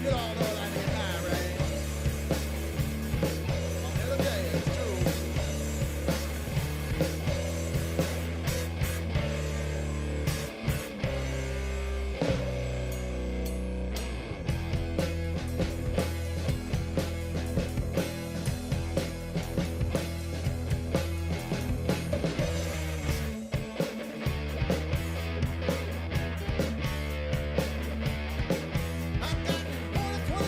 You all know that ain't high, right? And the jazz, too. I've got 120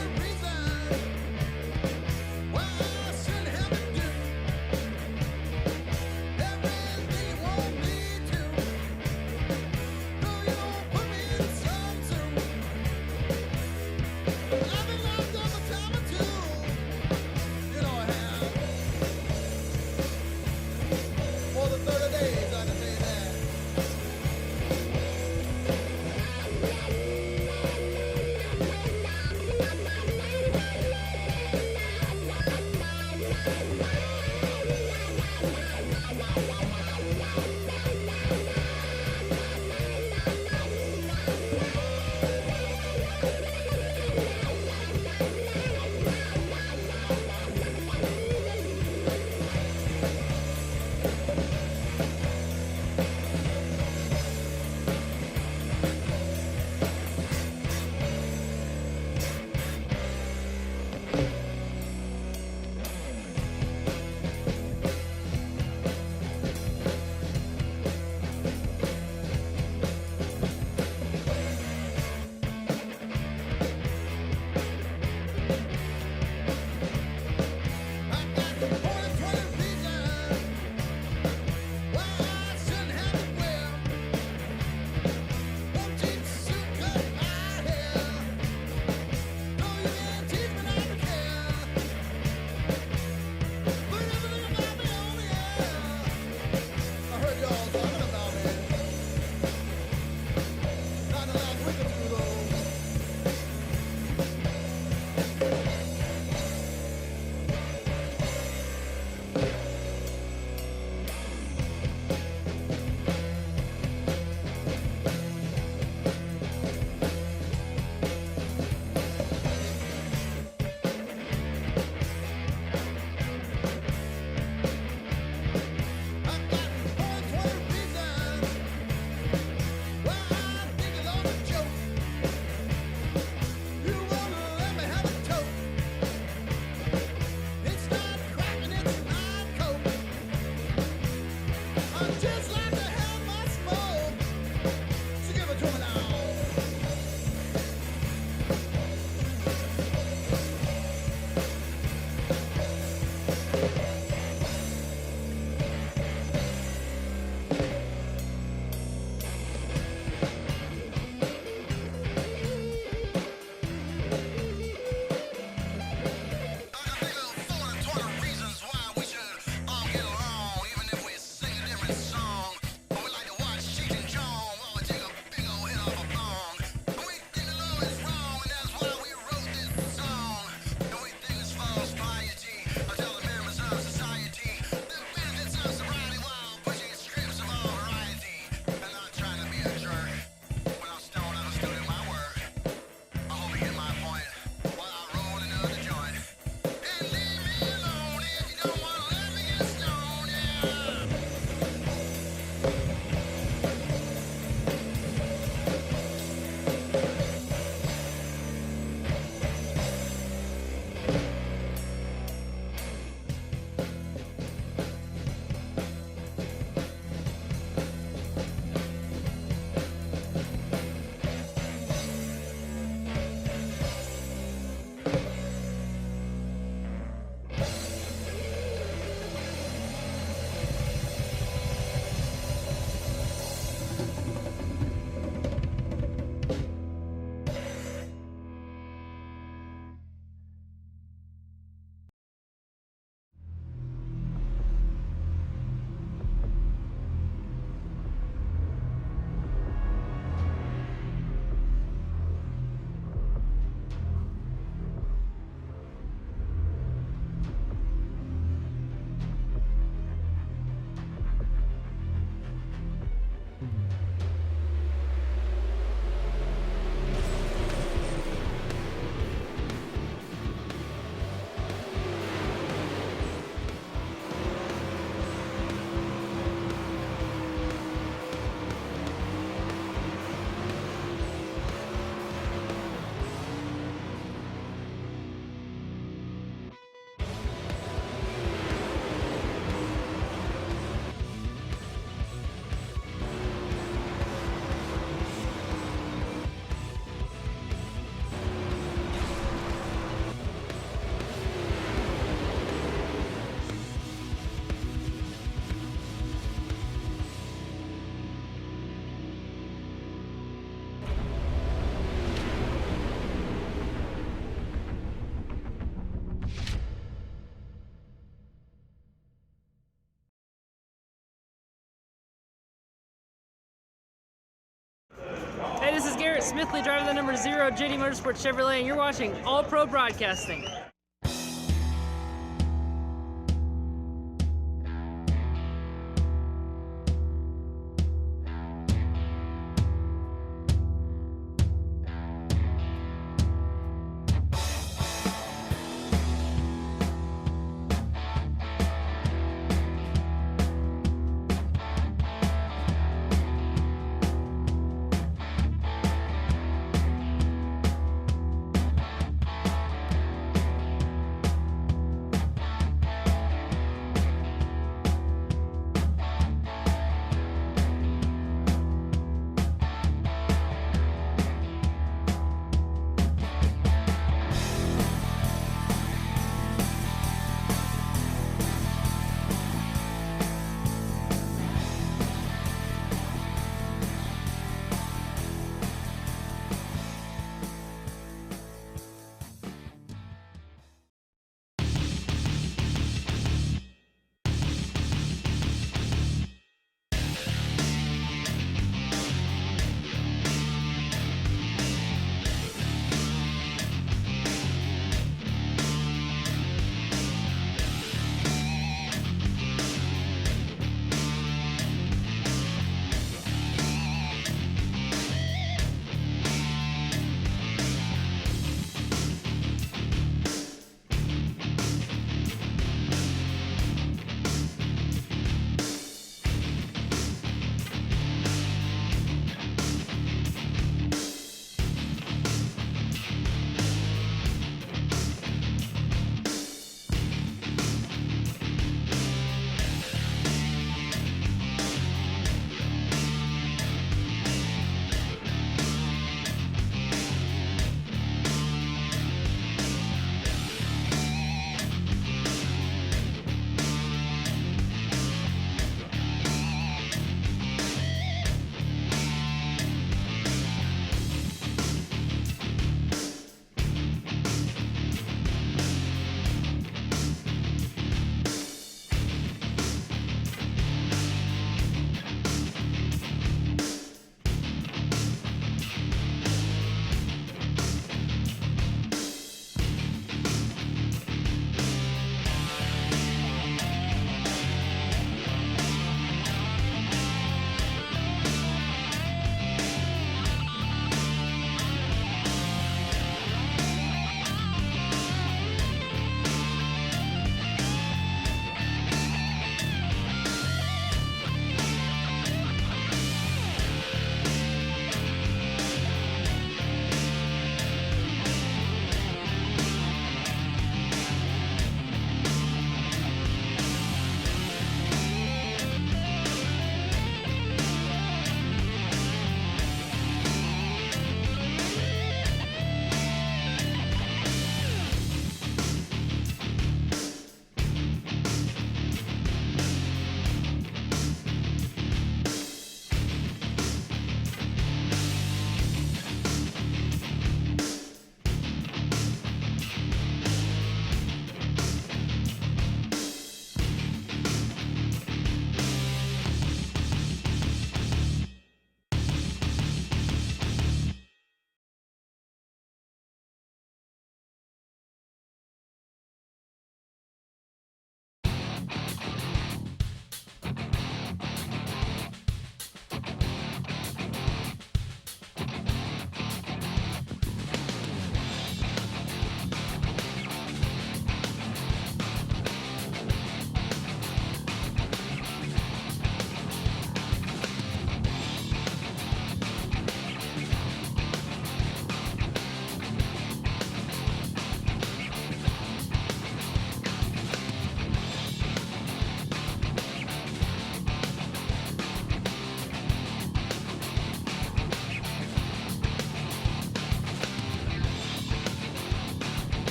Garrett Smithley, driver the number 0 JD Motorsports Chevrolet, and you're watching All Pro Broadcasting.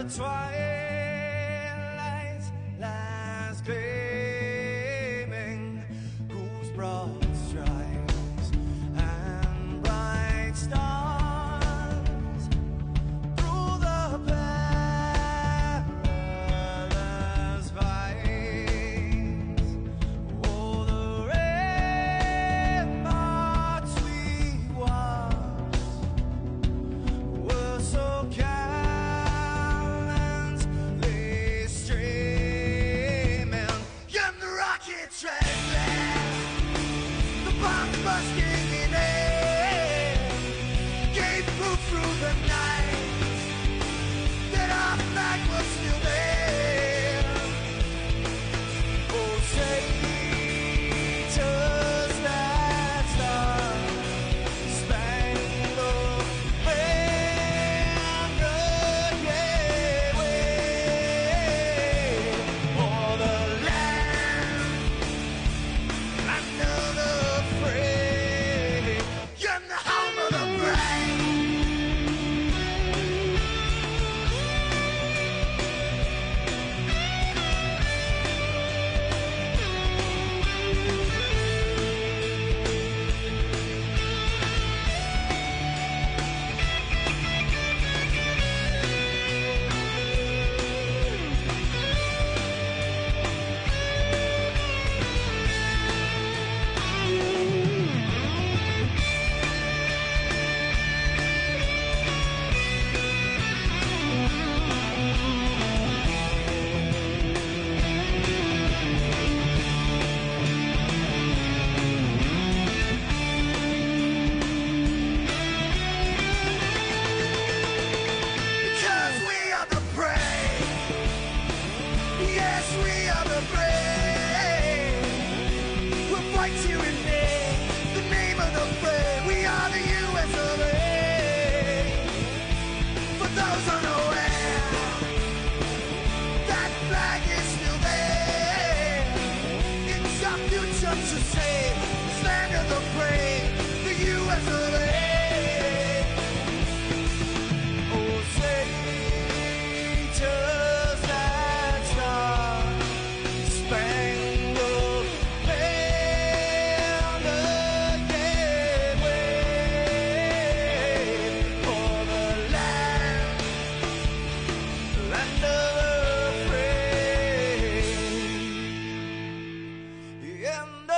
twilight lies gleaming, whose broad stripes and bright stars through the perilous fights. Oh, the ramparts we watched were so gallantly streaming, and the rockets ran fast, the bombs bursting in air gave proof through the night that our flag was still there. Oh, say does that star-spangled banner yet wave o'er the land under the fray, and the home of the brave. Because we are the brave. Yes, we are the brave. We'll fight to invade the name of the brave. We are the US of A. For those unaware, that flag is still there. It's our future to save. This land of the brave, the US of A. Oh, say does that star-spangled banner yet wave o'er the land of the free, and the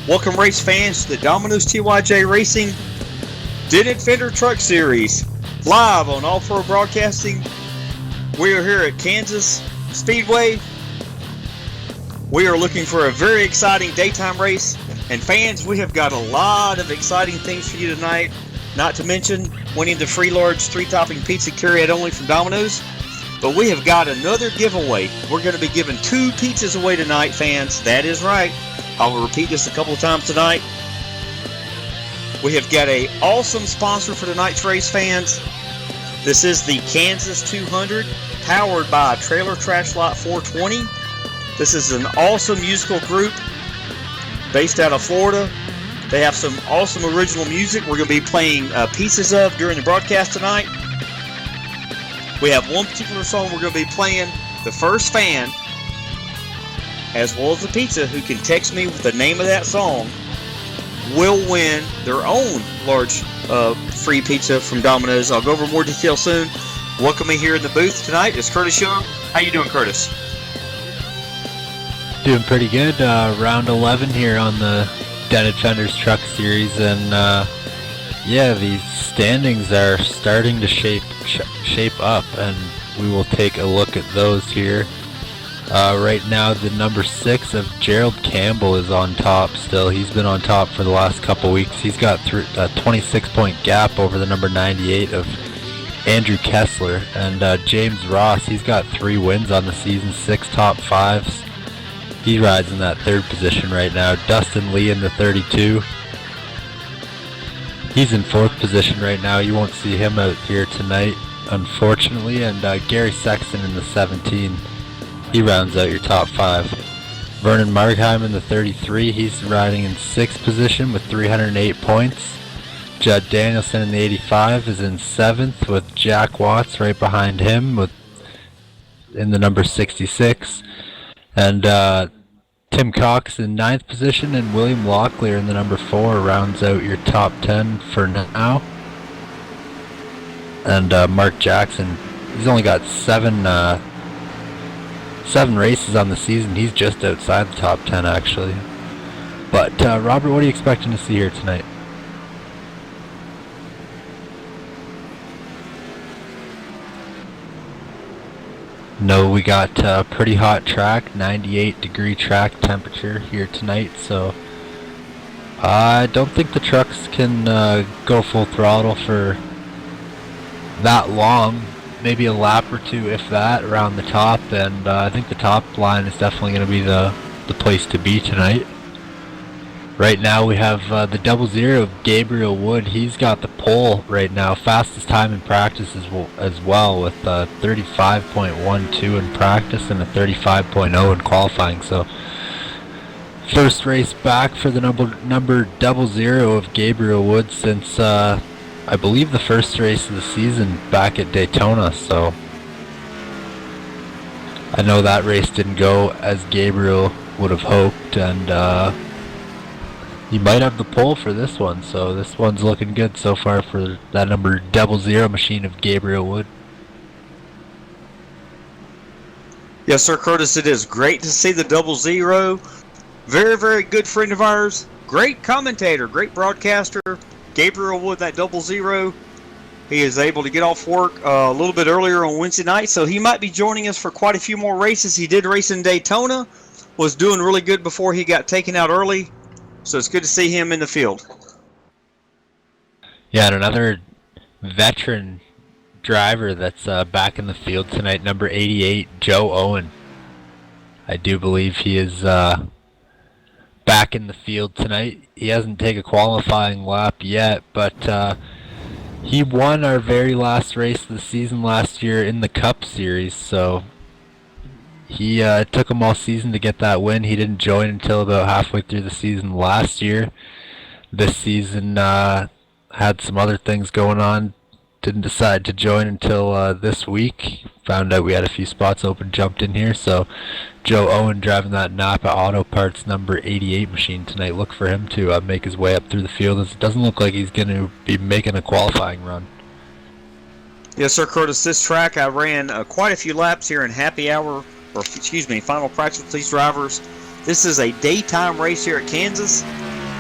Welcome race fans to the Domino's TYJ Racing Dented Fender Truck Series, live on All Pro Broadcasting. We are here at Kansas Speedway. We are looking for a very exciting daytime race, and fans, we have got a lot of exciting things for you tonight. not to mention winning the free large 3-topping pizza carryout only from Domino's. But we have got another giveaway. We're going to be giving 2 pizzas away tonight, fans. That is right. I will repeat this a couple of times tonight. We have got an awesome sponsor for tonight's race, fans. This is the Kansas 200, powered by Trailer Trash Lot 420. This is an awesome musical group based out of Florida. They have some awesome original music we're going to be playing pieces of during the broadcast tonight. We have one particular song we're going to be playing. The first fan, as well as the pizza, who can text me with the name of that song, will win their own large free pizza from Domino's. I'll go over more details soon. Welcome me here in the booth tonight is Curtis Young. How you doing, Curtis? Doing pretty good. Round 11 here on the Dented Fenders Truck Series, and yeah, these standings are starting to shape up, and we will take a look at those here. Right now, the number 6 of Gerald Campbell is on top still. He's been on top for the last couple weeks. He's got a 26-point gap over the number 98 of Andrew Kessler. And James Ross, he's got 3 wins on the season, 6 top 5s. He rides in that 3rd position right now. Dustin Lee in the 32. He's in 4th position right now. You won't see him out here tonight, unfortunately. And Gary Sexton in the 17. He rounds out your top 5. Vernon Markheim in the 33. He's riding in 6th position with 308 points. Judd Danielson in the 85 is in 7th with Jack Watts right behind him in the number 66. And Tim Cox in 9th position, and William Locklear in the number 4 rounds out your top 10 for now. And Mark Jackson, he's only got 7 races on the season. He's just outside the top 10 actually. But Robert, what are you expecting to see here tonight? No, we got a pretty hot track, 98-degree track temperature here tonight, so I don't think the trucks can go full throttle for that long. Maybe a lap or 2, if that, around the top, and I think the top line is definitely going to be the place to be tonight. Right now we have the 00 of Gabriel Wood. He's got the pole right now, fastest time in practice as well, with 35.12 in practice and a 35.0 in qualifying. So first race back for the number 00 of Gabriel Wood since I believe the first race of the season back at Daytona. So I know that race didn't go as Gabriel would have hoped, and he might have the pole for this one, so this one's looking good so far for that number 00 machine of Gabriel Wood. Yes, sir, Curtis, it is great to see the 00. Very, very good friend of ours. Great commentator, great broadcaster. Gabriel Wood, that 00. He is able to get off work a little bit earlier on Wednesday night, so he might be joining us for quite a few more races. He did race in Daytona, was doing really good before he got taken out early. So it's good to see him in the field. Yeah, and another veteran driver that's back in the field tonight, number 88, Joe Owen. I do believe he is back in the field tonight. He hasn't taken a qualifying lap yet, but he won our very last race of the season last year in the Cup Series, so he took him all season to get that win. He didn't join until about halfway through the season last year. This season had some other things going on. Didn't decide to join until this week. Found out we had a few spots open, jumped in here. So Joe Owen driving that Napa Auto Parts number 88 machine tonight. Look for him to make his way up through the field. It doesn't look like he's going to be making a qualifying run. Yes, sir, Curtis. This track I ran quite a few laps here in happy hour, or excuse me, final practice with these drivers. This is a daytime race here at Kansas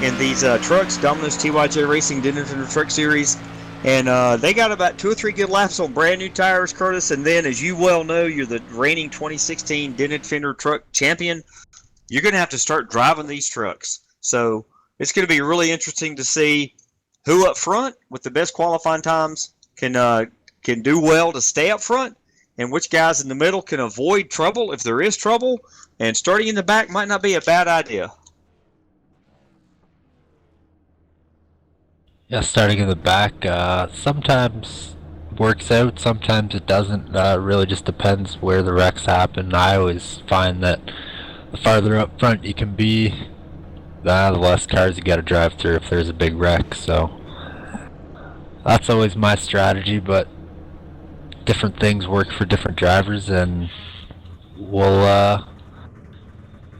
in these trucks, Domino's TYJ Racing Dented Fender Truck Series. And they got about 2 or 3 good laps on brand new tires, Curtis. And then, as you well know, you're the reigning 2016 Dented Fender Truck champion. You're going to have to start driving these trucks. So it's going to be really interesting to see who up front with the best qualifying times can do well to stay up front, and which guys in the middle can avoid trouble if there is trouble, and starting in the back might not be a bad idea. Yeah, starting in the back sometimes works out, sometimes it doesn't. Really just depends where the wrecks happen. I always find that the farther up front you can be, the less cars you got to drive through if there's a big wreck. So that's always my strategy, but different things work for different drivers, and we'll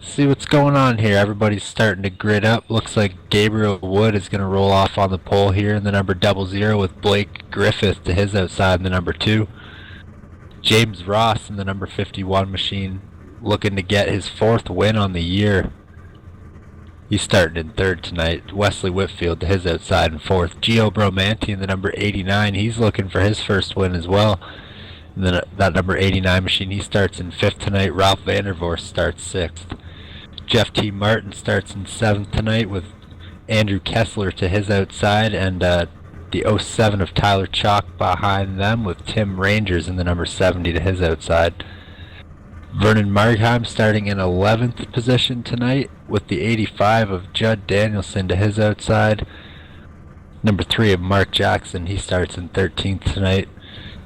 see what's going on here. Everybody's starting to grid up. Looks like Gabriel Wood is going to roll off on the pole here in the number 00 with Blake Griffith to his outside in the number 2. James Ross in the number 51 machine looking to get his 4th win on the year. He's starting in 3rd tonight. Wesley Whitfield to his outside in 4th. Gio Bromanti in the number 89. He's looking for his 1st win as well. And then that number 89 machine, he starts in 5th tonight. Ralph Vandervorst starts 6th. Jeff T. Martin starts in 7th tonight with Andrew Kessler to his outside, and the 07 of Tyler Chalk behind them with Tim Rangers in the number 70 to his outside. Vernon Markheim starting in 11th position tonight with the 85 of Judd Danielson to his outside. Number 3 of Mark Jackson, he starts in 13th tonight.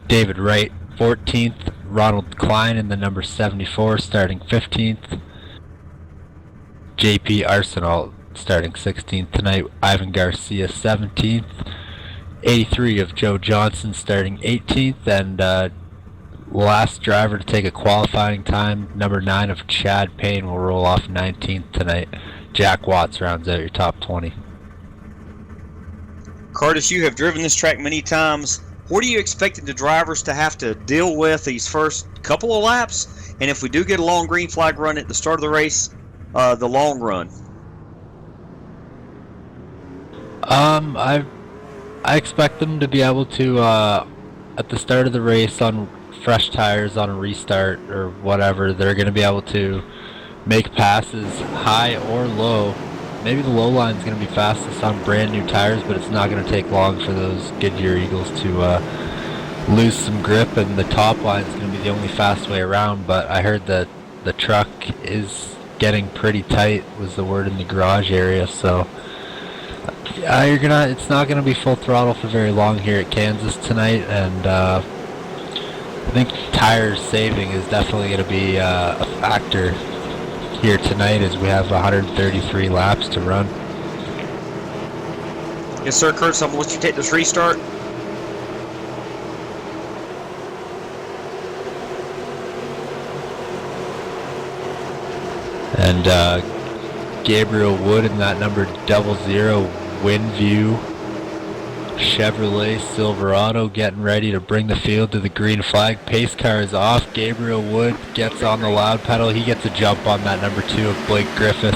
David Wright 14th. Ronald Klein in the number 74 starting 15th. JP Arsenal starting 16th tonight. Ivan Garcia 17th. 83 of Joe Johnson starting 18th, and last driver to take a qualifying time, number 9 of Chad Payne, will roll off 19th tonight. Jack Watts rounds out your top 20. Curtis, you have driven this track many times. What are you expecting the drivers to have to deal with these first couple of laps? And if we do get a long green flag run at the start of the race, the long run? I expect them to be able to, at the start of the race on fresh tires on a restart or whatever, they're going to be able to make passes high or low. Maybe the low line is going to be fastest on brand new tires, but it's not going to take long for those Goodyear Eagles to lose some grip, and the top line is going to be the only fast way around. But I heard that the truck is getting pretty tight, was the word in the garage area, so it's not gonna be full throttle for very long here at Kansas tonight, and I think tire saving is definitely going to be a factor here tonight as we have 133 laps to run. Yes, sir, Curtis. I'm going to let you take this restart. And Gabriel Wood in that number 00 Windview Chevrolet Silverado getting ready to bring the field to the green flag. Pace car is off. Gabriel Wood gets on the loud pedal. He gets a jump on that number 2 of Blake Griffith.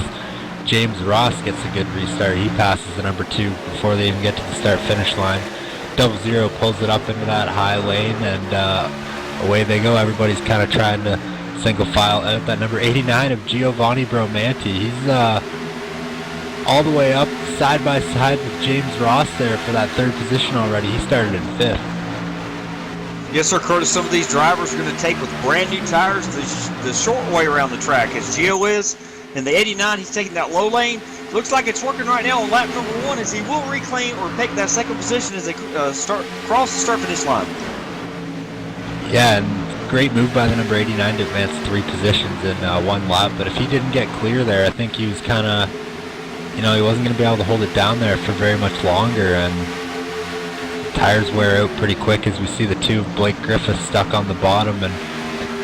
James Ross gets a good restart. He passes the number 2 before they even get to the start-finish line. 00 pulls it up into that high lane, and away they go. Everybody's kind of trying to single file out. That number 89 of Giovanni Bromanti. He's all the way up side by side with James Ross there for that 3rd position already. He started in 5th. Yes, sir, Curtis. Some of these drivers are going to take with brand new tires the short way around the track, as Gio is. And the 89, he's taking that low lane. Looks like it's working right now on lap number 1, as he will reclaim or take that 2nd position as they cross the start-finish line. Yeah, and great move by the number 89 to advance 3 positions in 1 lap. But if he didn't get clear there, I think he was kind of, he wasn't going to be able to hold it down there for very much longer, and tires wear out pretty quick as we see the 2 of Blake Griffith stuck on the bottom and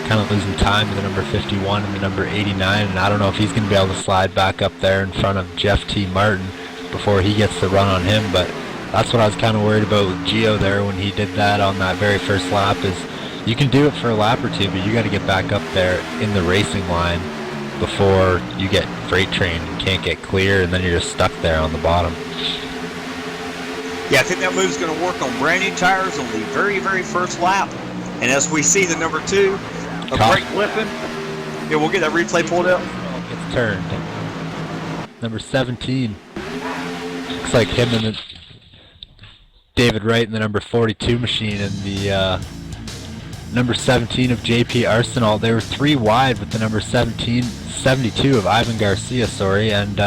kind of losing time to the number 51 and the number 89, and I don't know if he's going to be able to slide back up there in front of Jeff T. Martin before he gets the run on him. But that's what I was kind of worried about with Gio there when he did that on that very first lap, is you can do it for a lap or 2, but you got to get back up there in the racing line before you get freight trained and can't get clear, and then you're just stuck there on the bottom. Yeah, I think that move's going to work on brand new tires on the very, very first lap. And as we see the number 2, a brake flipping. Yeah, we'll get that replay pulled up. Gets turned. Number 17. Looks like him and David Wright in the number 42 machine and the number 17 of JP Arsenal. They were 3 wide with the number 72 of Ivan Garcia, and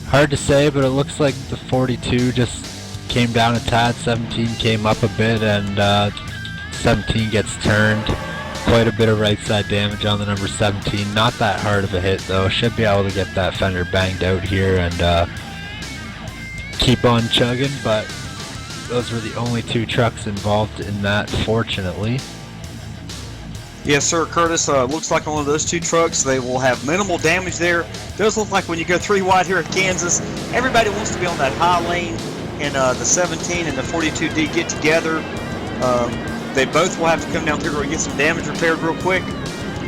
hard to say, but it looks like the 42 just came down a tad, 17 came up a bit, and 17 gets turned. Quite a bit of right side damage on the number 17. Not that hard of a hit though. Should be able to get that fender banged out here and keep on chugging, but those were the only 2 trucks involved in that, fortunately. Yes, sir, Curtis. Looks like on one of those 2 trucks, they will have minimal damage there. Does look like when you go 3 wide here at Kansas, everybody wants to be on that high lane, and the 17 and the 42 did get together. They both will have to come down here and get some damage repaired real quick.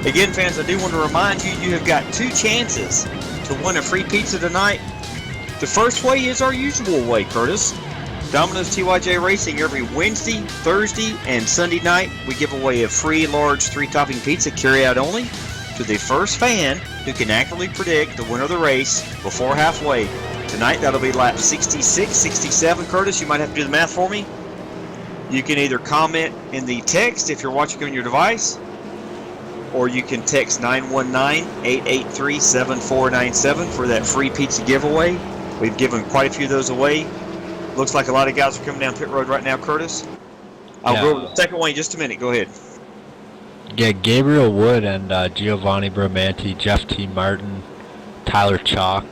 Again, fans, I do want to remind you, you have got 2 chances to win a free pizza tonight. The first way is our usual way, Curtis. Domino's TYJ Racing every Wednesday, Thursday, and Sunday night. We give away a free large 3-topping pizza, carry-out only, to the first fan who can accurately predict the winner of the race before halfway. Tonight, that'll be lap 66, 67. Curtis, you might have to do the math for me. You can either comment in the text if you're watching on your device, or you can text 919-883-7497 for that free pizza giveaway. We've given quite a few of those away. Looks like a lot of guys are coming down pit road right now, Curtis. I'll go over the second one in just a minute. Go ahead. Yeah, Gabriel Wood and Giovanni Bromanti, Jeff T. Martin, Tyler Chalk.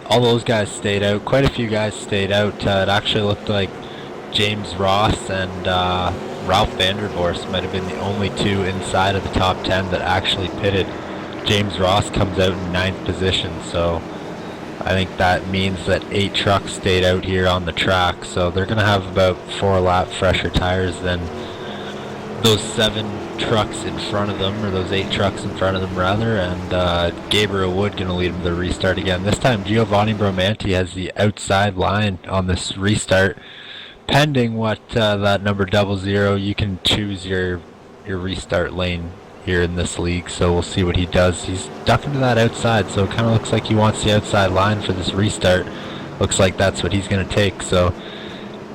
All those guys stayed out. Quite a few guys stayed out. It actually looked like James Ross and Ralph Vandervorst might have been the only 2 inside of the top 10 that actually pitted. James Ross comes out in 9th position, so I think that means that 8 trucks stayed out here on the track, so they're going to have about 4 lap fresher tires than those 7 trucks in front of them, or those 8 trucks in front of them rather, and Gabriel Wood going to lead them to the restart again. This time Giovanni Bromanti has the outside line on this restart. Pending what that number 00, you can choose your restart lane here in this league, so we'll see what he does. He's ducking to that outside, so it kind of looks like he wants the outside line for this restart. Looks like that's what he's going to take. So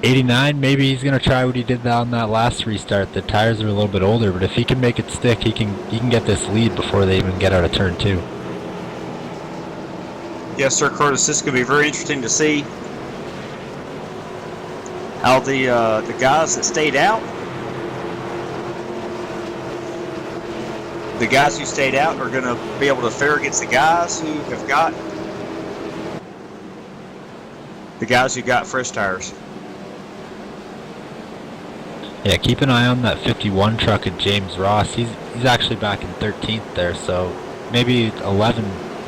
89, maybe he's going to try what he did on that last restart. The tires are a little bit older, but if he can make it stick, he can get this lead before they even get out of turn 2. Yes, sir, Curtis. This is going to be very interesting to see how the guys that stayed out, the guys who stayed out are going to be able to fare against the guys who have got fresh tires. Yeah, keep an eye on that 51 truck at James Ross. He's actually back in 13th there, so maybe 11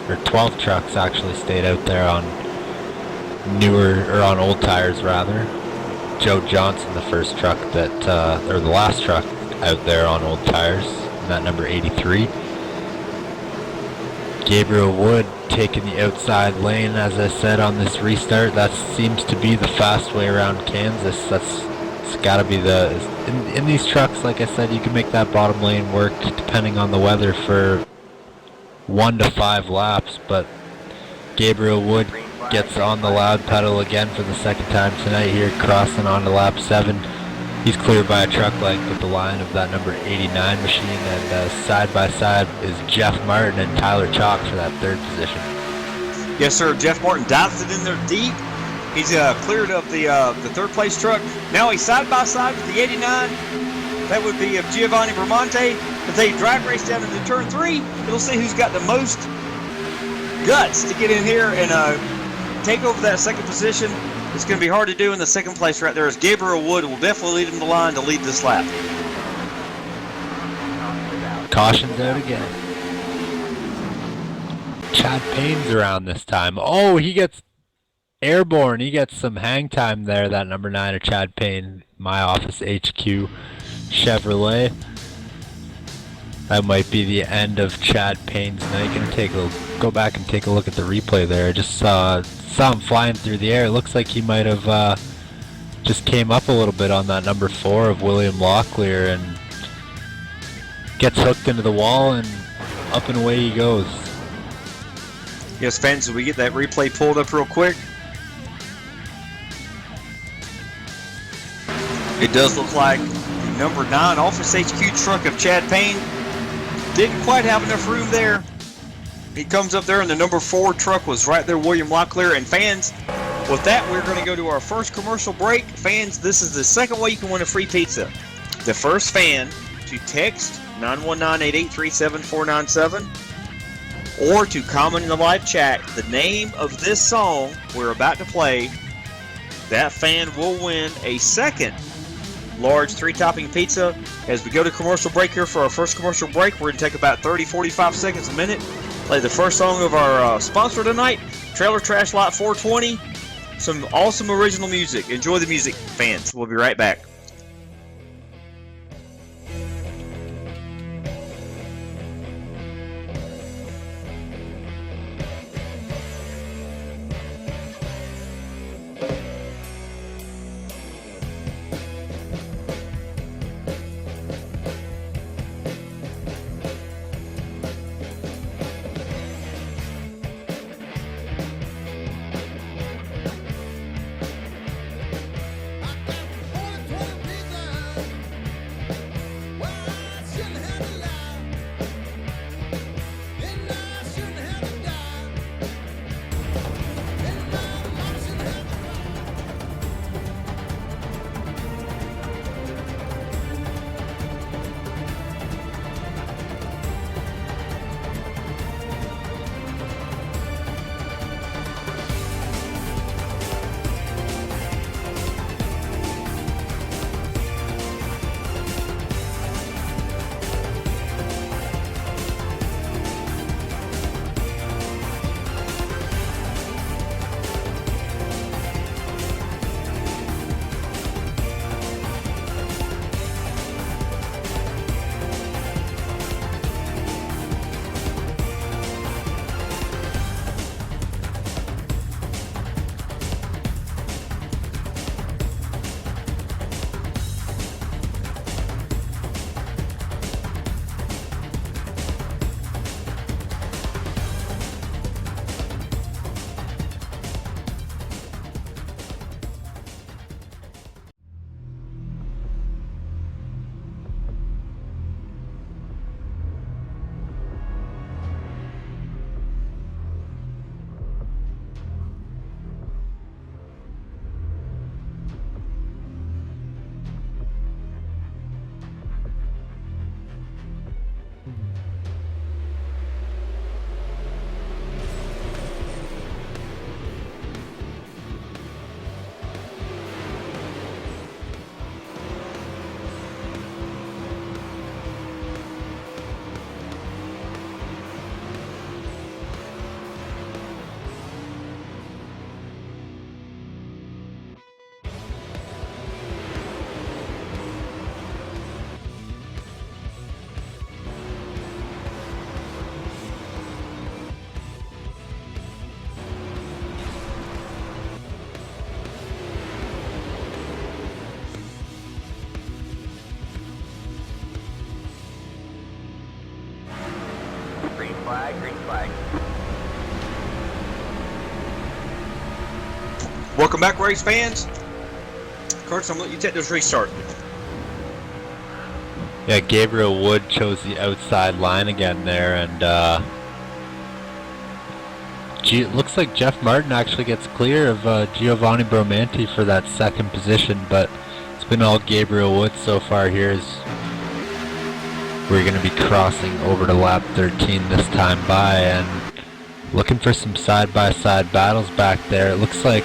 or 12 trucks actually stayed out there on newer, or on old tires rather. Joe Johnson, the first truck that, or the last truck out there on old tires, and that number 83. Gabriel Wood taking the outside lane, as I said, on this restart. That seems to be the fast way around Kansas. It's got to be in these trucks, like I said, you can make that bottom lane work depending on the weather for 1 to 5 laps, but Gabriel Wood gets on the loud pedal again for the second time tonight here, crossing onto lap 7. He's cleared by a truck length with the line of that number 89 machine, and side by side is Jeff Martin and Tyler Chalk for that 3rd position. Yes, sir. Jeff Martin dives it in there deep. He's cleared up the 3rd place truck. Now he's side by side with the 89. That would be Giovanni Bramante. If they drag race down into turn 3, it'll see who's got the most guts to get in here and take over that 2nd position. It's going to be hard to do in the 2nd place right there, as Gabriel Wood will definitely lead him the line to lead this lap. Caution's out again. Chad Payne's around this time. Oh, he gets airborne. He gets some hang time there, that number 9 of Chad Payne, My Office HQ Chevrolet. That might be the end of Chad Payne's night. Gonna go back and take a look at the replay there. I just saw him flying through the air. It looks like he might have just came up a little bit on that number 4 of William Locklear and gets hooked into the wall, and up and away he goes. Yes, fans, we get that replay pulled up real quick. It does look like the number 9 Office HQ truck of Chad Payne didn't quite have enough room there. He comes up there, and the number 4 truck was right there, William Locklear. And fans, with that, we're going to go to our first commercial break. Fans, this is the second way you can win a free pizza. The first fan to text 919-883-7497 or to comment in the live chat the name of this song we're about to play. That fan will win a second large 3-topping pizza. As we go to commercial break here for our first commercial break, we're going to take about 30-45 seconds a minute. Play the first song of our sponsor tonight, Trailer Trash Lot 420. Some awesome original music. Enjoy the music, fans. We'll be right back. Green flag. Welcome back, race fans. Curtis, I'm going to let you take this restart. Yeah, Gabriel Wood chose the outside line again there, and it looks like Jeff Martin actually gets clear of Giovanni Bromanti for that second position, but it's been all Gabriel Wood so far here as we're going to be crossing over to lap 13 this time by, and looking for some side-by-side battles back there. It looks like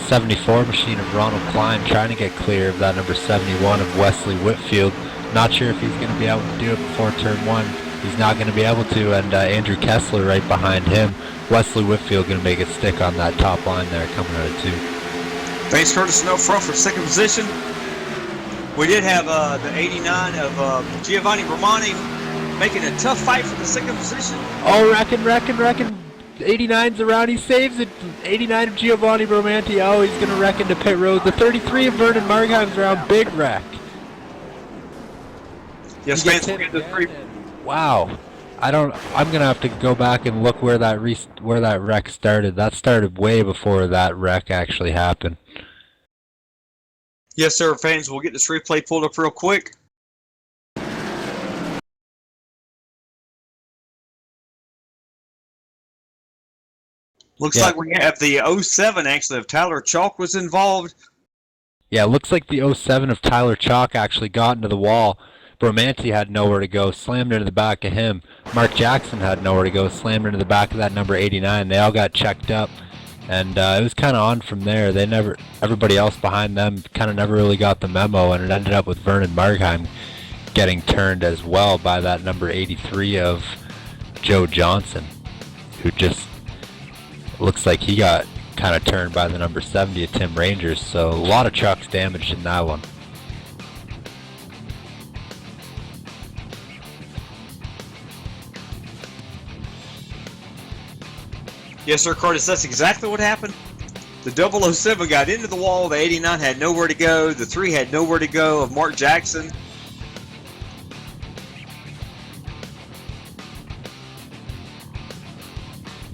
74 machine of Ronald Klein trying to get clear of that number 71 of Wesley Whitfield. Not sure if he's going to be able to do it before turn 1. He's not going to be able to, and Andrew Kessler right behind him. Wesley Whitfield going to make it stick on that top line there coming out of 2. Thanks, Curtis, and up front for second position. We did have the 89 of Giovanni Romani making a tough fight for the second position. Oh, reckon. 89's around, he saves it. 89 of Giovanni Bromanti. Oh, he's going to wreck into pit road. The 33 of Vernon Margheim's around, big wreck. Yes, fans, we'll get this free. Wow. I'm going to have to go back and look where that wreck started. That started way before that wreck actually happened. Yes, sir, fans. We'll get this replay pulled up real quick. Looks like we have the 07 actually of Tyler Chalk was involved. Yeah, it looks like the 07 of Tyler Chalk actually got into the wall. Bromanti had nowhere to go, slammed into the back of him. Mark Jackson had nowhere to go, slammed into the back of that number 89. They all got checked up, and it was kind of on from there. Everybody else behind them kind of never really got the memo, and it ended up with Vernon Markheim getting turned as well by that number 83 of Joe Johnson, who just looks like he got kind of turned by the number 70 of Tim Rangers. So a lot of trucks damaged in that one. Yes, sir, Curtis, that's exactly what happened. The 007 got into the wall. The 89 had nowhere to go. The 3 had nowhere to go of Mark Jackson.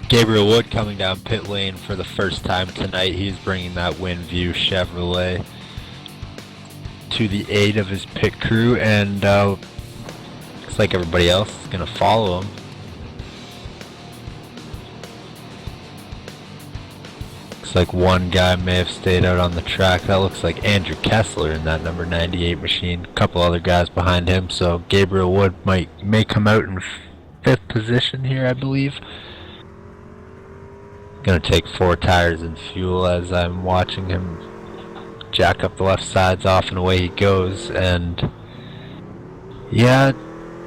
Gabriel Wood coming down pit lane for the first time tonight. He's bringing that Windview Chevrolet to the aid of his pit crew, and looks like everybody else is going to follow him. Looks like one guy may have stayed out on the track. That looks like Andrew Kessler in that number 98 machine. A couple other guys behind him, so Gabriel Wood may come out in 5th position here, I believe. Gonna take 4 tires and fuel as I'm watching him jack up the left sides off, and away he goes. And yeah,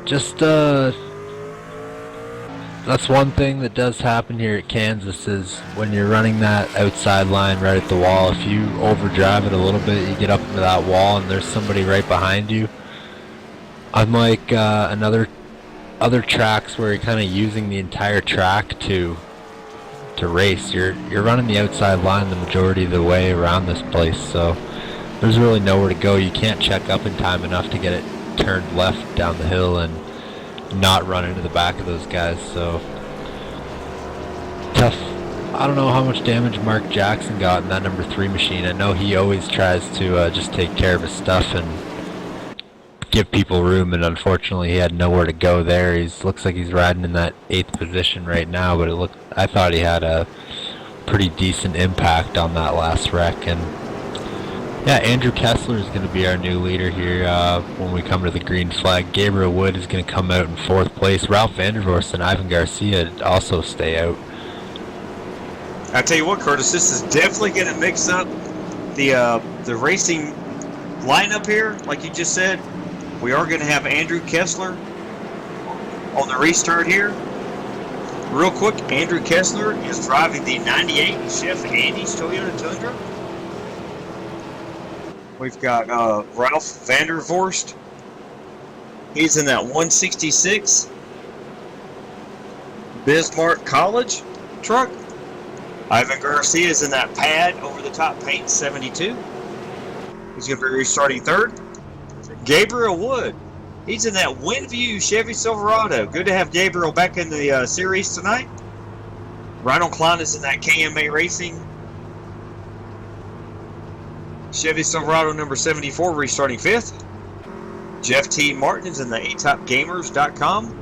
just that's one thing that does happen here at Kansas, is when you're running that outside line right at the wall, if you overdrive it a little bit, you get up into that wall and there's somebody right behind you. Unlike other tracks where you're kind of using the entire track to race, you're running the outside line the majority of the way around this place, so there's really nowhere to go. You can't check up in time enough to get it turned left down the hill and not run into the back of those guys. So tough. I don't know how much damage Mark Jackson got in that number 3 machine. I know he always tries to just take care of his stuff and give people room, and unfortunately he had nowhere to go there. Looks like he's riding in that 8th position right now, but I thought he had a pretty decent impact on that last wreck. And yeah, Andrew Kessler is going to be our new leader here when we come to the green flag. Gabriel Wood is going to come out in 4th place. Ralph Vandervorst and Ivan Garcia also stay out. I tell you what, Curtis, this is definitely going to mix up the racing lineup here, like you just said. We are going to have Andrew Kessler on the restart here. Real quick, Andrew Kessler is driving the 98 Chef Andy's Toyota Tundra. We've got Ralph Vandervorst. He's in that 166 Bismarck College truck. Ivan Garcia is in that pad over-the-top paint 72. He's going to be restarting 3rd. Gabriel Wood, he's in that Windview Chevy Silverado. Good to have Gabriel back in the series tonight. Rhino Klein is in that KMA Racing Chevy Silverado number 74, restarting 5th. Jeff T. Martin is in the atopgamers.com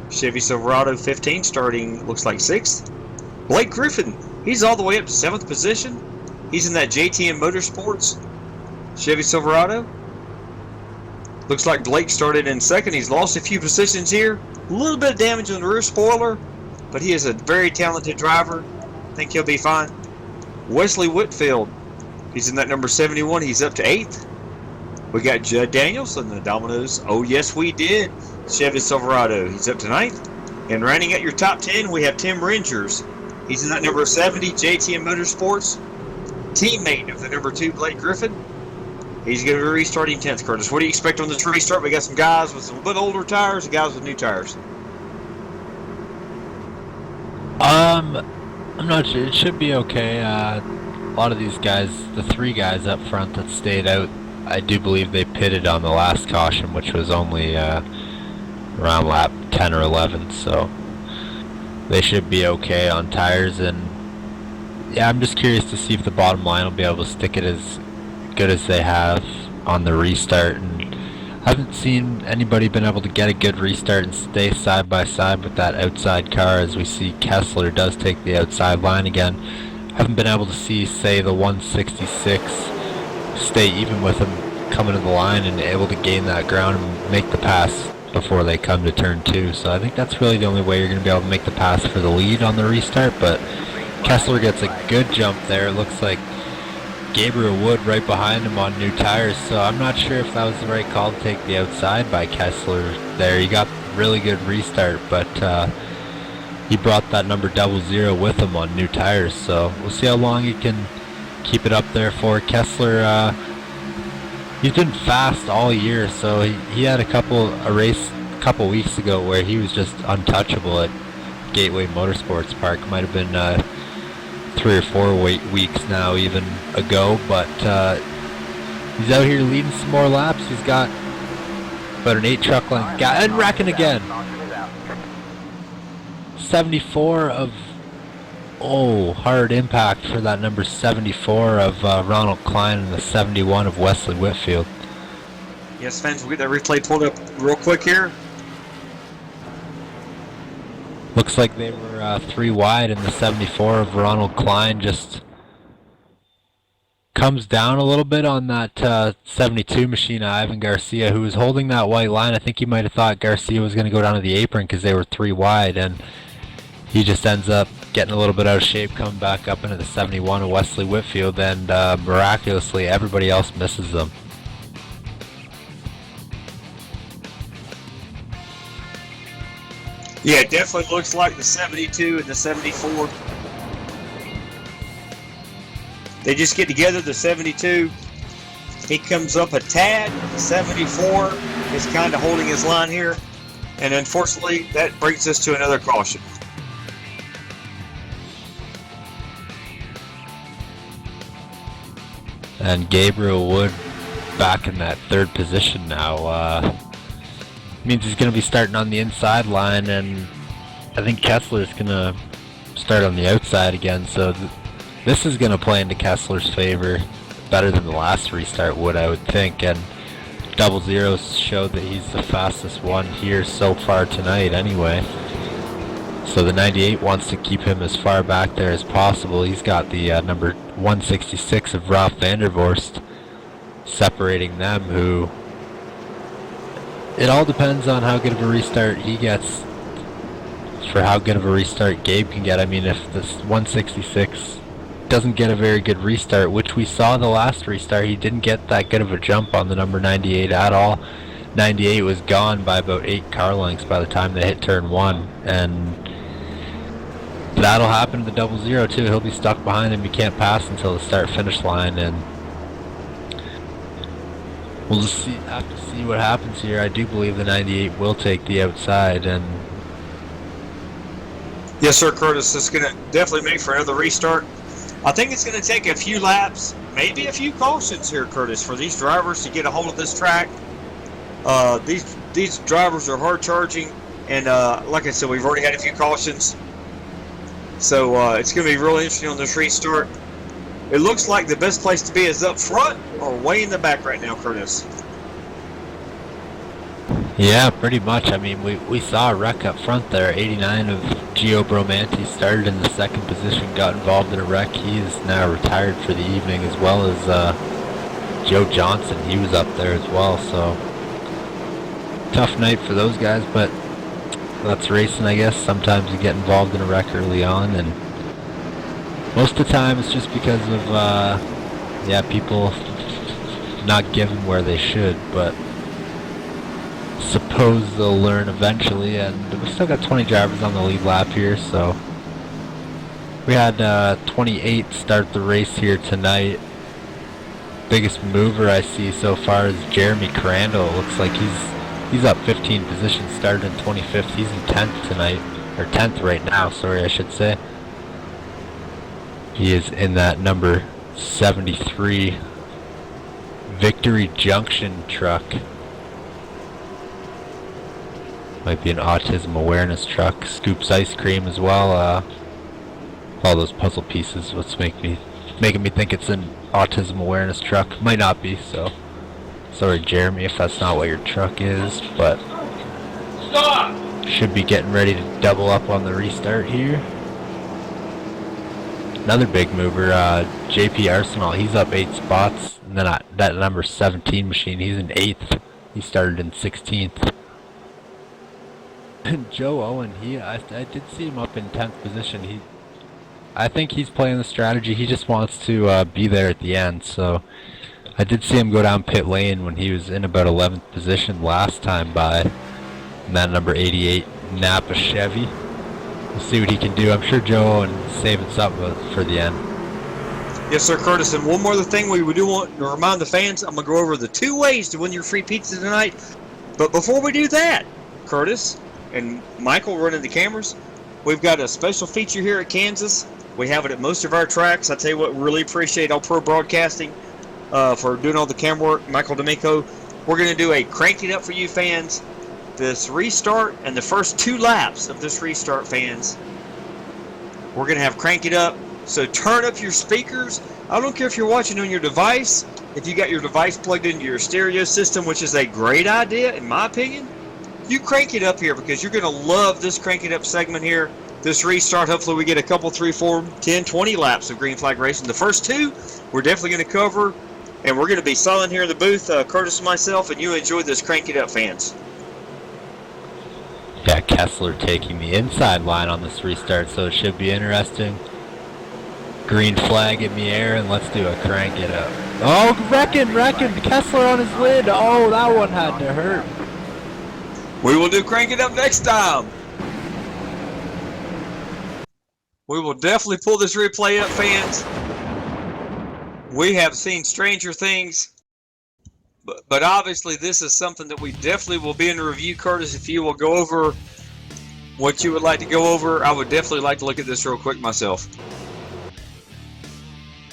Chevy Silverado 15, starting looks like 6th. Blake Griffin, he's all the way up to 7th position. He's in that JTM Motorsports Chevy Silverado. Looks like Blake started in 2nd. He's lost a few positions here. A little bit of damage on the rear spoiler, but he is a very talented driver. I think he'll be fine. Wesley Whitfield, he's in that number 71. He's up to 8th. We got Judd Daniels in the Domino's. Oh, yes, we did. Chevy Silverado. He's up to 9th. And rounding out your top 10, we have Tim Rangers. He's in that number 70, JTM Motorsports. Teammate of the number 2, Blake Griffin. He's going to be restarting 10th, Curtis. What do you expect on this restart? We got some guys with some bit older tires and guys with new tires. I'm not sure. It should be okay. A lot of these guys, the 3 guys up front that stayed out, I do believe they pitted on the last caution, which was only around lap 10 or 11, so they should be okay on tires. And yeah, I'm just curious to see if the bottom line will be able to stick it as good as they have on the restart, and I haven't seen anybody been able to get a good restart and stay side by side with that outside car, as we see Kessler does take the outside line again. Haven't been able to see, say, the 166 stay even with him coming to the line and able to gain that ground and make the pass before they come to turn 2. So I think that's really the only way you're going to be able to make the pass for the lead on the restart, but Kessler gets a good jump there. It looks like Gabriel Wood right behind him on new tires, so I'm not sure if that was the right call to take the outside by Kessler there. He got really good restart, but he brought that number 00 with him on new tires, so we'll see how long he can keep it up there for. Kessler, he's been fast all year, so he had a race a couple weeks ago where he was just untouchable at Gateway Motorsports Park. Might have been 3 or 4 weeks now even ago, but he's out here leading some more laps. He's got about an 8 truck length guy, and wrecking again. 74 of, hard impact for that number 74 of Ronald Klein and the 71 of Wesley Whitfield. Yes, fans, we'll get that replay pulled up real quick here. Looks like they were 3 wide, and the 74 of Ronald Klein just comes down a little bit on that 72 machine, Ivan Garcia, who was holding that white line. I think he might have thought Garcia was going to go down to the apron because they were 3 wide, and he just ends up getting a little bit out of shape, coming back up into the 71 of Wesley Whitfield, and miraculously everybody else misses them. Yeah, it definitely looks like the 72 and the 74. They just get together, the 72. He comes up a tad. The 74 is kind of holding his line here. And unfortunately, that brings us to another caution. And Gabriel Wood back in that 3rd position now. Means he's going to be starting on the inside line, and I think Kessler's going to start on the outside again, so this is going to play into Kessler's favor better than the last restart would, I would think, and 00 showed that he's the fastest one here so far tonight anyway. So the 98 wants to keep him as far back there as possible. He's got the number 166 of Ralph Vandervorst separating them, who... It all depends on how good of a restart he gets for how good of a restart Gabe can get. I mean, if this 166 doesn't get a very good restart, which we saw the last restart, he didn't get that good of a jump on the number 98 at all. 98 was gone by about 8 car lengths by the time they hit turn 1, and that'll happen to the 00 too. He'll be stuck behind him. He can't pass until the start-finish line, and we'll just have to see what happens here. I do believe the 98 will take the outside, and Yes, sir, Curtis. It's going to definitely make for another restart. I think it's going to take a few laps, maybe a few cautions here, Curtis, for these drivers to get a hold of this track. These drivers are hard charging, and like I said, we've already had a few cautions. So it's going to be really interesting on this restart. It looks like the best place to be is up front or way in the back right now, Curtis. yeah, pretty much. I mean, we saw a wreck up front there. 89 of Gio Bromanti started in the 2nd position, got involved in a wreck. He is now retired for the evening, as well as Joe Johnson. He was up there as well, so tough night for those guys, but that's racing, I guess. Sometimes you get involved in a wreck early on, and most of the time it's just because of people not giving where they should, but suppose they'll learn eventually. And we still got 20 drivers on the lead lap here, so we had 28 start the race here tonight. Biggest mover I see so far is Jeremy Crandall. It looks like he's up 15 positions, started in 25th. He's in 10th tonight, or 10th right now, sorry, I should say. He is in that number 73 Victory Junction truck. Might be an autism awareness truck. Scoops ice cream as well. All those puzzle pieces, what's make me making me think it's an autism awareness truck. Might not be, so sorry Jeremy if that's not what your truck is, but should be getting ready to double up on the restart here. Another big mover, JP Arsenal, he's up 8 spots, and then that number 17 machine, he's in 8th. He started in 16th. And Joe Owen, I did see him up in 10th position. I think he's playing the strategy. He just wants to be there at the end. So I did see him go down pit lane when he was in about 11th position last time by that number 88 Napa Chevy. We'll see what he can do. I'm sure Joe Owen is saving something for the end. Yes, sir, Curtis. And one more thing we do want to remind the fans, I'm going to go over the 2 ways to win your free pizza tonight. But before we do that, Curtis and Michael running the cameras, we've got a special feature here at Kansas. We have it at most of our tracks. I tell you what, we really appreciate All Pro Broadcasting for doing all the camera work. Michael D'Amico, we're going to do a Crank It Up for You fans. This restart and the first 2 laps of this restart, fans, we're going to have Crank It Up. So turn up your speakers. I don't care if you're watching on your device, if you got your device plugged into your stereo system, which is a great idea in my opinion. You crank it up here because you're going to love this Crank It Up segment here. This restart, hopefully we get a couple, 3, 4, 10, 20 laps of green flag racing. The first 2, we're definitely going to cover, and we're going to be silent here in the booth, Curtis and myself, and you enjoy this Crank It Up, fans. Yeah, Kessler taking the inside line on this restart, so it should be interesting. Green flag in the air, and let's do a Crank It Up. Oh, reckon, Kessler on his lid. Oh, that one had to hurt. We will do Crank It Up next time. We will definitely pull this replay up, fans. We have seen stranger things, but obviously this is something that we definitely will be in the review. Curtis, if you will go over what you would like to go over, I would definitely like to look at this real quick myself.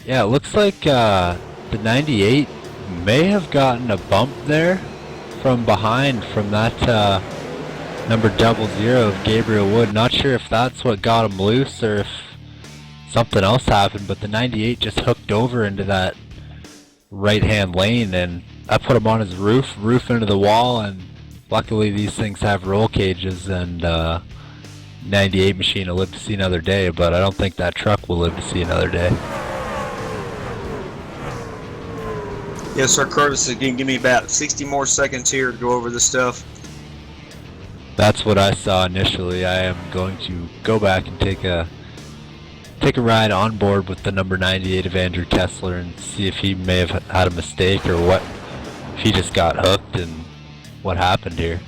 Yeah, it looks like the 98 may have gotten a bump there from behind from that number 00 of Gabriel Wood. Not sure if that's what got him loose or if something else happened, but the 98 just hooked over into that right-hand lane, and I put him on his roof into the wall, and luckily these things have roll cages, and 98 machine will live to see another day, but I don't think that truck will live to see another day. Yes, sir, Curtis, again, give me about 60 more seconds here to go over this stuff. That's what I saw initially. I am going to go back and take a ride on board with the number 98 of Andrew Kessler and see if he may have had a mistake or what, if he just got hooked and what happened here.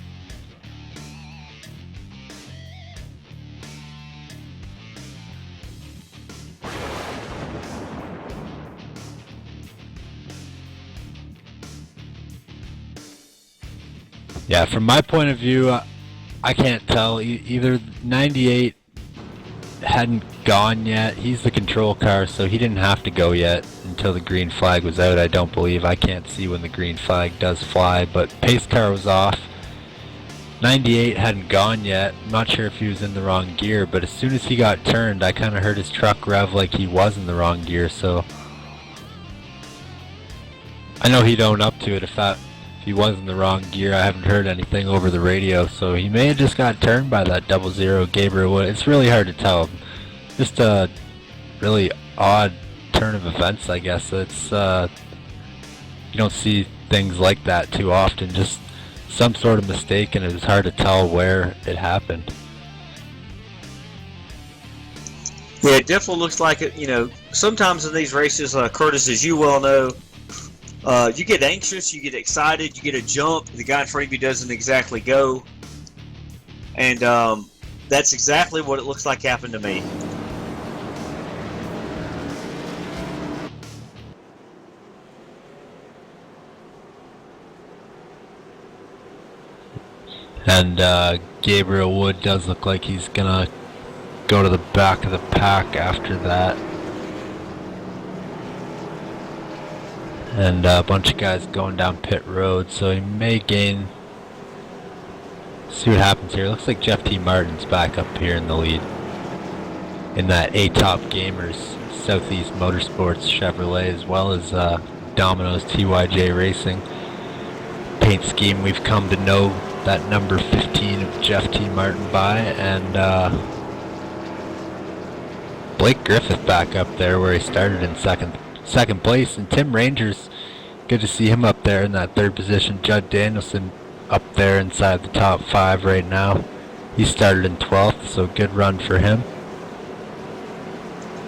Yeah, from my point of view, I can't tell. Either 98 hadn't gone yet. He's the control car, so he didn't have to go yet until the green flag was out, I don't believe. I can't see when the green flag does fly, but pace car was off. 98 hadn't gone yet. I'm not sure if he was in the wrong gear, but as soon as he got turned, I kind of heard his truck rev like he was in the wrong gear, so I know he'd own up to it if he was in the wrong gear. I haven't heard anything over the radio, so he may have just got turned by that 00 Gabriel Wood. It's really hard to tell. Just a really odd turn of events, I guess. It's you don't see things like that too often. Just some sort of mistake, and it was hard to tell where it happened. Yeah, it definitely looks like it. You know, sometimes in these races, Curtis, as you well know, you get anxious, you get excited, you get a jump, the guy in front of you doesn't exactly go. And that's exactly what it looks like happened to me. And Gabriel Wood does look like he's gonna go to the back of the pack after that. And a bunch of guys going down pit road, so he may gain. See what happens here. Looks like Jeff T. Martin's back up here in the lead in that A-Top Gamers Southeast Motorsports Chevrolet, as well as Domino's TYJ Racing. Paint scheme we've come to know that number 15 of Jeff T. Martin by, and Blake Griffith back up there where he started in second place, and Tim Rangers, good to see him up there in that third position. Judd Danielson up there inside the top 5 right now. He started in 12th, so good run for him.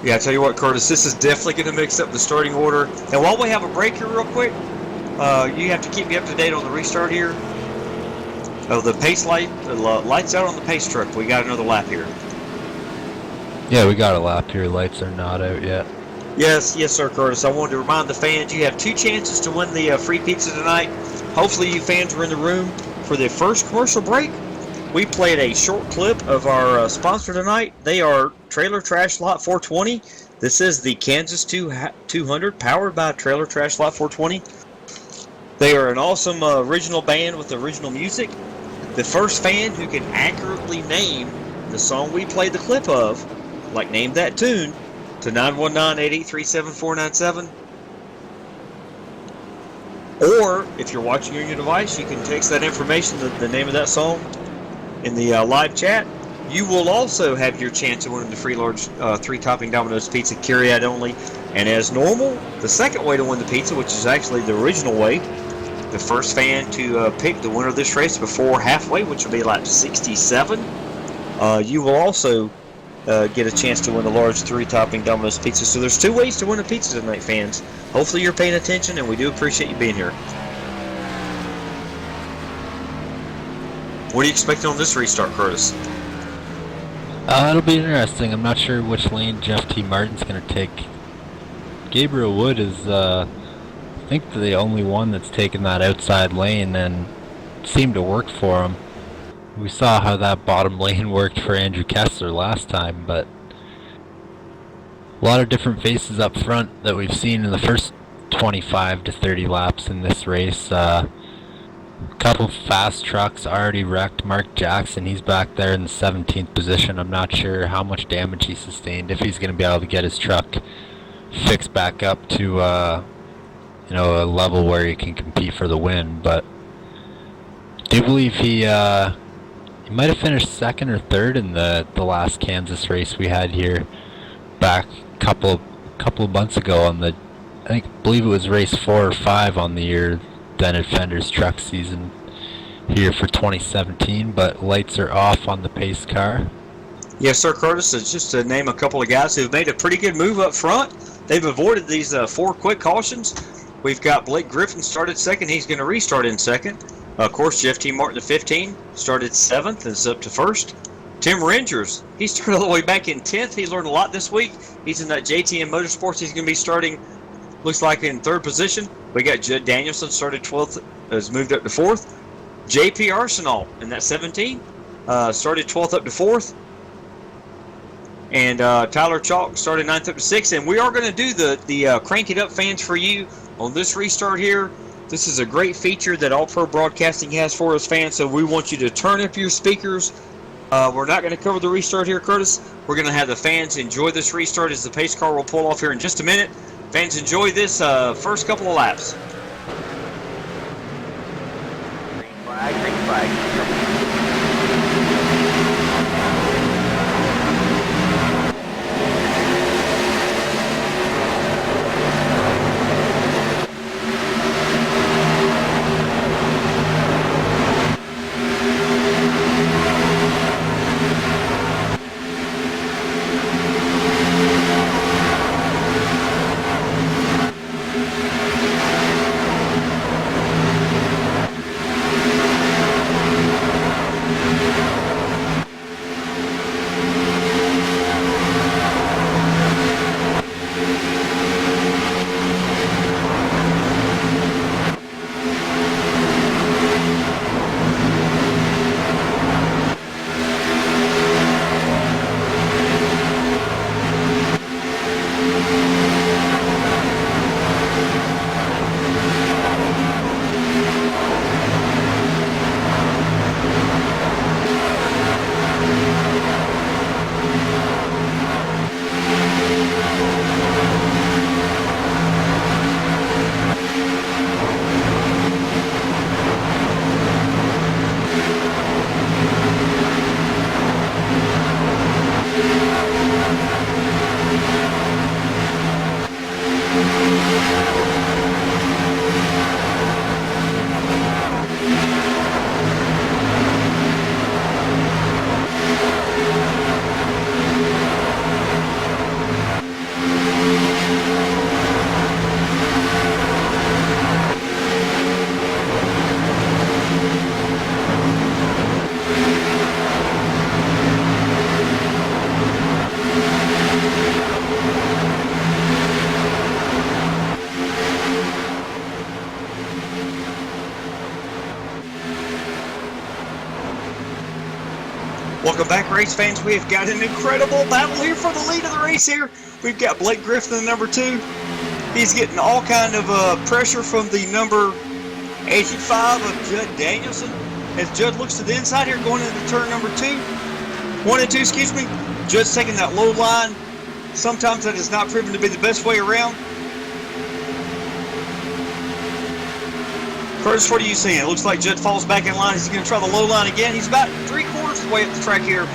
Yeah, I tell you what, Curtis, this is definitely going to mix up the starting order. And while we have a break here real quick, you have to keep me up to date on the restart here. Oh, the pace light, the lights out on the pace truck. We got another lap here. Yeah, we got a lap here. Lights are not out yet. Yes, sir, Curtis. I wanted to remind the fans you have 2 chances to win the free pizza tonight. Hopefully you fans were in the room for the first commercial break. We played a short clip of our sponsor tonight. They are Trailer Trash Lot 420. This is the Kansas 200 powered by Trailer Trash Lot 420. They are an awesome original band with original music. The first fan who can accurately name the song we played the clip of, like name that tune, to 919-883-7497. Or, if you're watching on your device, you can text that information, the name of that song, in the live chat. You will also have your chance of winning the free large 3-topping Domino's pizza, carry-out only. And as normal, the second way to win the pizza, which is actually the original way, the first fan to pick the winner of this race before halfway, which will be lap 67, you will also get a chance to win the large 3-topping Domino's pizza. So there's 2 ways to win a pizza tonight, fans. Hopefully you're paying attention, and we do appreciate you being here. What are you expecting on this restart, Curtis? It'll be interesting. I'm not sure which lane Jeff T. Martin's going to take. Gabriel Wood is, I think, the only one that's taken that outside lane, and seemed to work for him. We saw how that bottom lane worked for Andrew Kessler last time, but a lot of different faces up front that we've seen in the first 25 to 30 laps in this race. A couple fast trucks already wrecked. Mark Jackson, he's back there in the 17th position. I'm not sure how much damage he sustained, if he's going to be able to get his truck fixed back up to a level where he can compete for the win. But I do believe he might have finished 2nd or 3rd in the last Kansas race we had here back a couple of months ago on the, I believe it was race 4 or 5 on the year then at Fender's truck season here for 2017. But lights are off on the pace car. Yes, sir, Curtis. Just to name a couple of guys who've made a pretty good move up front. They've avoided these 4 quick cautions. We've got Blake Griffin started 2nd. He's going to restart in 2nd. Of course, Jeff T. Martin, the 15, started 7th and is up to 1st. Tim Rangers, he started all the way back in 10th. He learned a lot this week. He's in that JTM Motorsports. He's going to be starting, looks like, in 3rd position. We got Judd Danielson, started 12th, has moved up to 4th. JP Arsenal in that 17, started 12th up to 4th. And Tyler Chalk started 9th up to 6th. And we are going to do the Crank It Up fans for you on this restart here. This is a great feature that All Pro Broadcasting has for us fans, so we want you to turn up your speakers. We're not going to cover the restart here, Curtis. We're going to have the fans enjoy this restart as the pace car will pull off here in just a minute. Fans, enjoy this first couple of laps. Green flag, green flag. Welcome back, race fans. We have got an incredible battle here for the lead of the race here. We've got Blake Griffin in number 2. He's getting all kind of pressure from the number 85 of Judd Danielson. As Judd looks to the inside here, going into turn number 1 and 2, excuse me. Judd's taking that low line. Sometimes that has not proven to be the best way around. Curtis, what are you seeing? It looks like Judd falls back in line. He's going to try the low line again. He's about 3/4 of the way up the track here.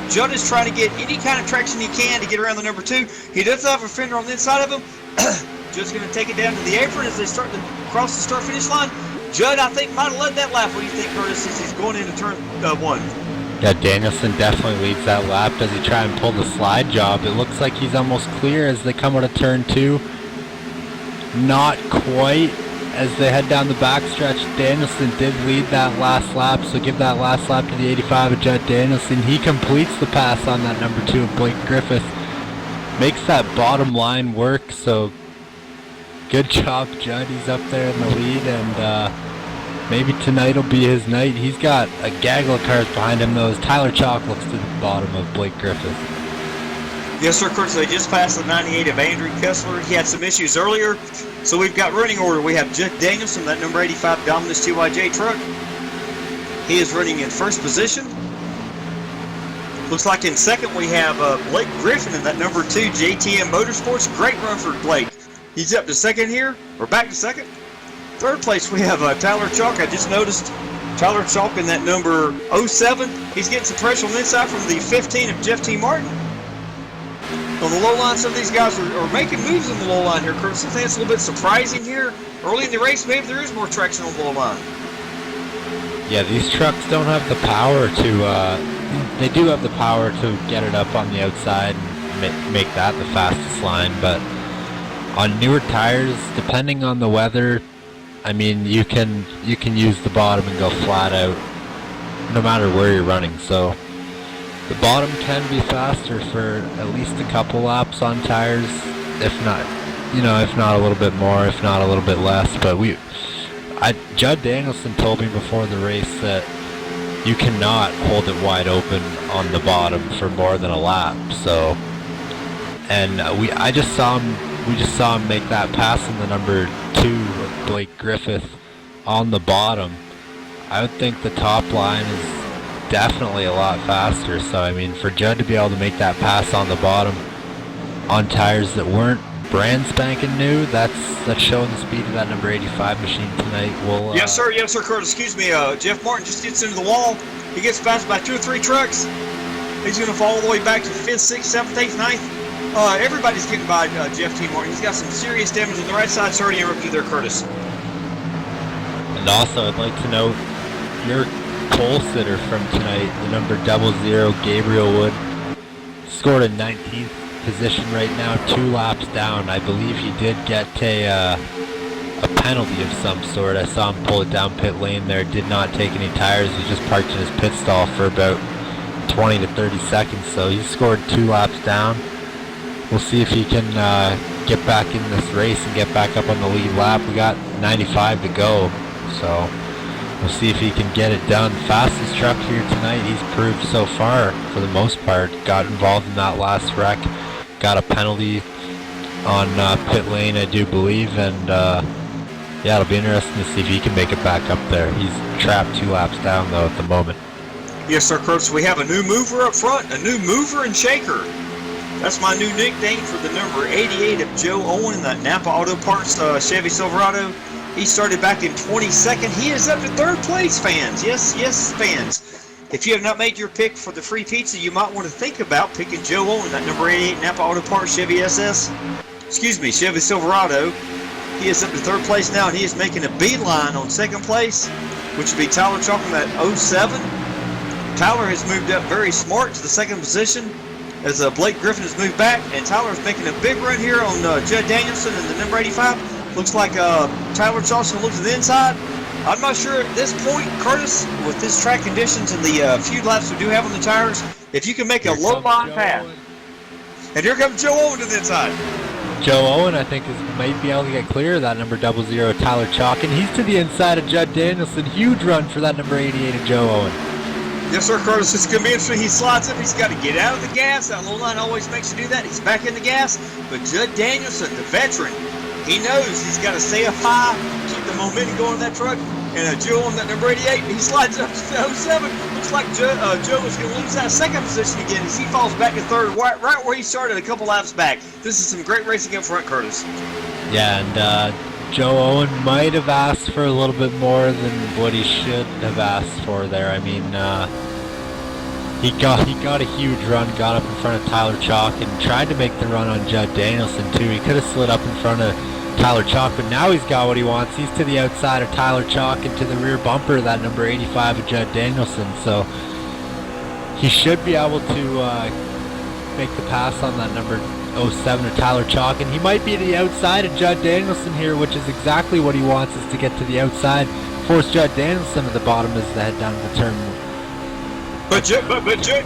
Judd is trying to get any kind of traction he can to get around the number 2. He does have a fender on the inside of him. Judd's going to take it down to the apron as they start to cross the start-finish line. Judd, I think, might have led that lap. What do you think, Curtis, as he's going into turn 1? Yeah, Danielson definitely leads that lap. Does he try and pull the slide job? It looks like he's almost clear as they come out of turn 2. Not quite. As they head down the backstretch, Danielson did lead that last lap, so give that last lap to the 85 of Judd Danielson. He completes the pass on that number 2 of Blake Griffith. Makes that bottom line work, so good job, Judd. He's up there in the lead, and maybe tonight will be his night. He's got a gaggle of cars behind him, though, as Tyler Chalk looks to the bottom of Blake Griffith. Yes, sir, Curtis. They just passed the 98 of Andrew Kessler. He had some issues earlier. So we've got running order. We have Judd Danielson, that number 85 Dominus TYJ truck. He is running in first position. Looks like in second we have Blake Griffin in that number 2 JTM Motorsports. Great run for Blake. He's up to second here, or back to second. Third place we have Tyler Chalk. I just noticed Tyler Chalk in that number 07. He's getting some pressure on the inside from the 15 of Jeff T. Martin. On the low line, some of these guys are making moves on the low line here, Curtis. I think it's a little bit surprising here. Early in the race, maybe there is more traction on the low line. Yeah, these trucks don't have the power to, they do have the power to get it up on the outside and make that the fastest line, but on newer tires, depending on the weather, I mean, you can use the bottom and go flat out no matter where you're running, so the bottom can be faster for at least a couple laps on tires, if not a little bit more, if not a little bit less. But Judd Danielson told me before the race that you cannot hold it wide open on the bottom for more than a lap. So, and we just saw him make that pass in the number 2, Blake Griffith, on the bottom. I would think the top line is definitely a lot faster, so I mean, for Judd to be able to make that pass on the bottom on tires that weren't brand spanking new, that's showing the speed of that number 85 machine tonight. Yes sir, Curtis, excuse me, Jeff Martin just gets into the wall. He gets passed by 2 or 3 trucks. He's going to fall all the way back to 5th, 6th, 7th, 8th, 9th. Everybody's getting by Jeff T. Martin. He's got some serious damage on the right side. Sorry to interrupt you there, Curtis. And also, I'd like to note your pole sitter from tonight, the number 00, Gabriel Wood, scored a 19th position right now, 2 laps down. I believe he did get a penalty of some sort. I saw him pull it down pit lane there, did not take any tires. He just parked in his pit stall for about 20 to 30 seconds, so he scored 2 laps down. We'll see if he can get back in this race and get back up on the lead lap. We got 95 to go, so we'll see if he can get it done. Fastest truck here tonight, he's proved so far, for the most part. Got involved in that last wreck. Got a penalty on pit lane, I do believe, and yeah, it'll be interesting to see if he can make it back up there. He's trapped 2 laps down, though, at the moment. Yes, sir, Curtis. We have a new mover up front, a new mover and shaker. That's my new nickname for the number 88 of Joe Owen in that Napa Auto Parts Chevy Silverado. He started back in 22nd. He is up to 3rd place, fans. Yes, fans. If you have not made your pick for the free pizza, you might want to think about picking Joe Owen, that number 88 Napa Auto Parts Chevy Chevy Silverado. He is up to 3rd place now, and he is making a beeline on 2nd place, which would be Tyler Chalk in that 07. Tyler has moved up very smart to the 2nd position as Blake Griffin has moved back, and Tyler is making a big run here on Judd Danielson in the number 85. Looks like Tyler Chalk's going to look to the inside. I'm not sure at this point, Curtis, with this track conditions and the few laps we do have on the tires, if you can make a low line pass. And here comes Joe Owen to the inside. Joe Owen, I think, might be able to get clear of that number 00, Tyler Chalk, and he's to the inside of Judd Danielson. Huge run for that number 88 of Joe Owen. Yes, sir, Curtis. It's going to be interesting. He slides up. He's got to get out of the gas. That low line always makes you do that. He's back in the gas. But Judd Danielson, the veteran, he knows he's got to stay up high, keep the momentum going in that truck. And Joe on that number 88, he slides up to 07. Looks like Joe is going to lose that second position again as he falls back to third, right where he started a couple laps back. This is some great racing up front, Curtis. Yeah, and Joe Owen might have asked for a little bit more than what he should have asked for there. I mean, he got a huge run, got up in front of Tyler Chalk, and tried to make the run on Judd Danielson too. He could have slid up in front of Tyler Chalk, but now he's got what he wants. He's to the outside of Tyler Chalk and to the rear bumper of that number 85 of Judd Danielson. So he should be able to make the pass on that number 07 of Tyler Chalk, and he might be to the outside of Judd Danielson here, which is exactly what he wants, is to get to the outside, force Judd Danielson at the bottom as they head down the turn. But Judd,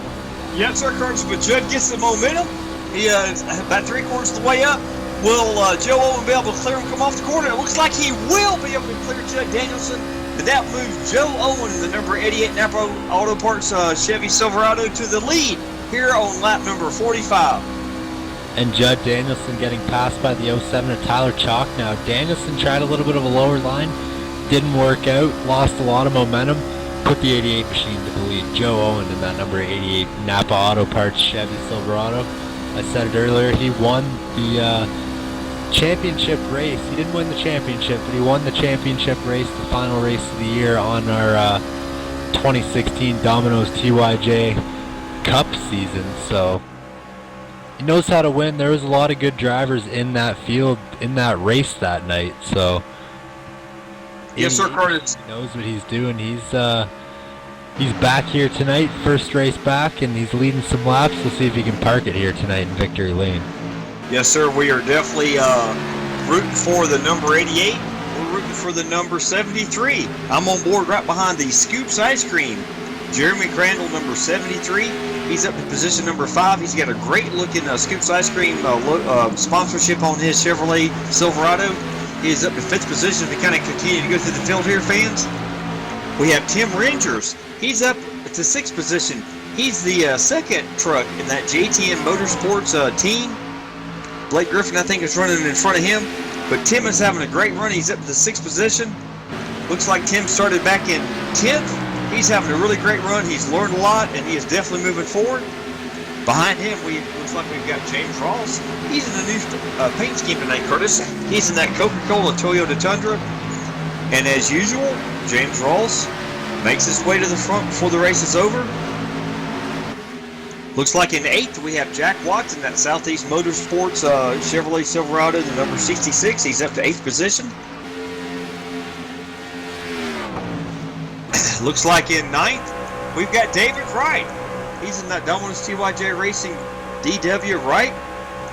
yes, sir, Curtis. But Judd gets the momentum. He about 3/4 of the way up. Will Joe Owen be able to clear him, come off the corner? It looks like he will be able to clear Judd Danielson. And that moves Joe Owen, the number 88 Napa Auto Parts Chevy Silverado, to the lead here on lap number 45. And Judd Danielson getting passed by the 07 of Tyler Chalk now. Danielson tried a little bit of a lower line, didn't work out, lost a lot of momentum, put the 88 machine to the lead. Joe Owen in that number 88 Napa Auto Parts Chevy Silverado. I said it earlier, he won the championship race. He didn't win the championship, but he won the championship race, the final race of the year on our 2016 Domino's TYJ Cup season. So he knows how to win. There was a lot of good drivers in that field, in that race that night. So yes, sir, Curtis. He knows what he's doing. He's back here tonight, first race back, and he's leading some laps. We'll see if he can park it here tonight in Victory Lane. Yes, sir. We are definitely rooting for the number 88. We're rooting for the number 73. I'm on board right behind the Scoops Ice Cream. Jeremy Crandall, number 73. He's up to position number 5. He's got a great looking Scoops Ice Cream sponsorship on his Chevrolet Silverado. He is up to 5th position to kind of continue to go through the field here, fans. We have Tim Rangers. He's up to 6th position. He's the second truck in that JTM Motorsports team. Blake Griffin, I think, is running in front of him. But Tim is having a great run. He's up to the 6th position. Looks like Tim started back in 10th. He's having a really great run. He's learned a lot, and he is definitely moving forward. Behind him, looks like we've got James Ross. He's in the new paint scheme tonight, Curtis. He's in that Coca-Cola Toyota Tundra. And as usual, James Ross makes his way to the front before the race is over. Looks like in 8th, we have Jack Watson, that Southeast Motorsports Chevrolet Silverado, the number 66. He's up to 8th position. Looks like in 9th, we've got David Wright. He's in that Domino's TYJ Racing DW Wright,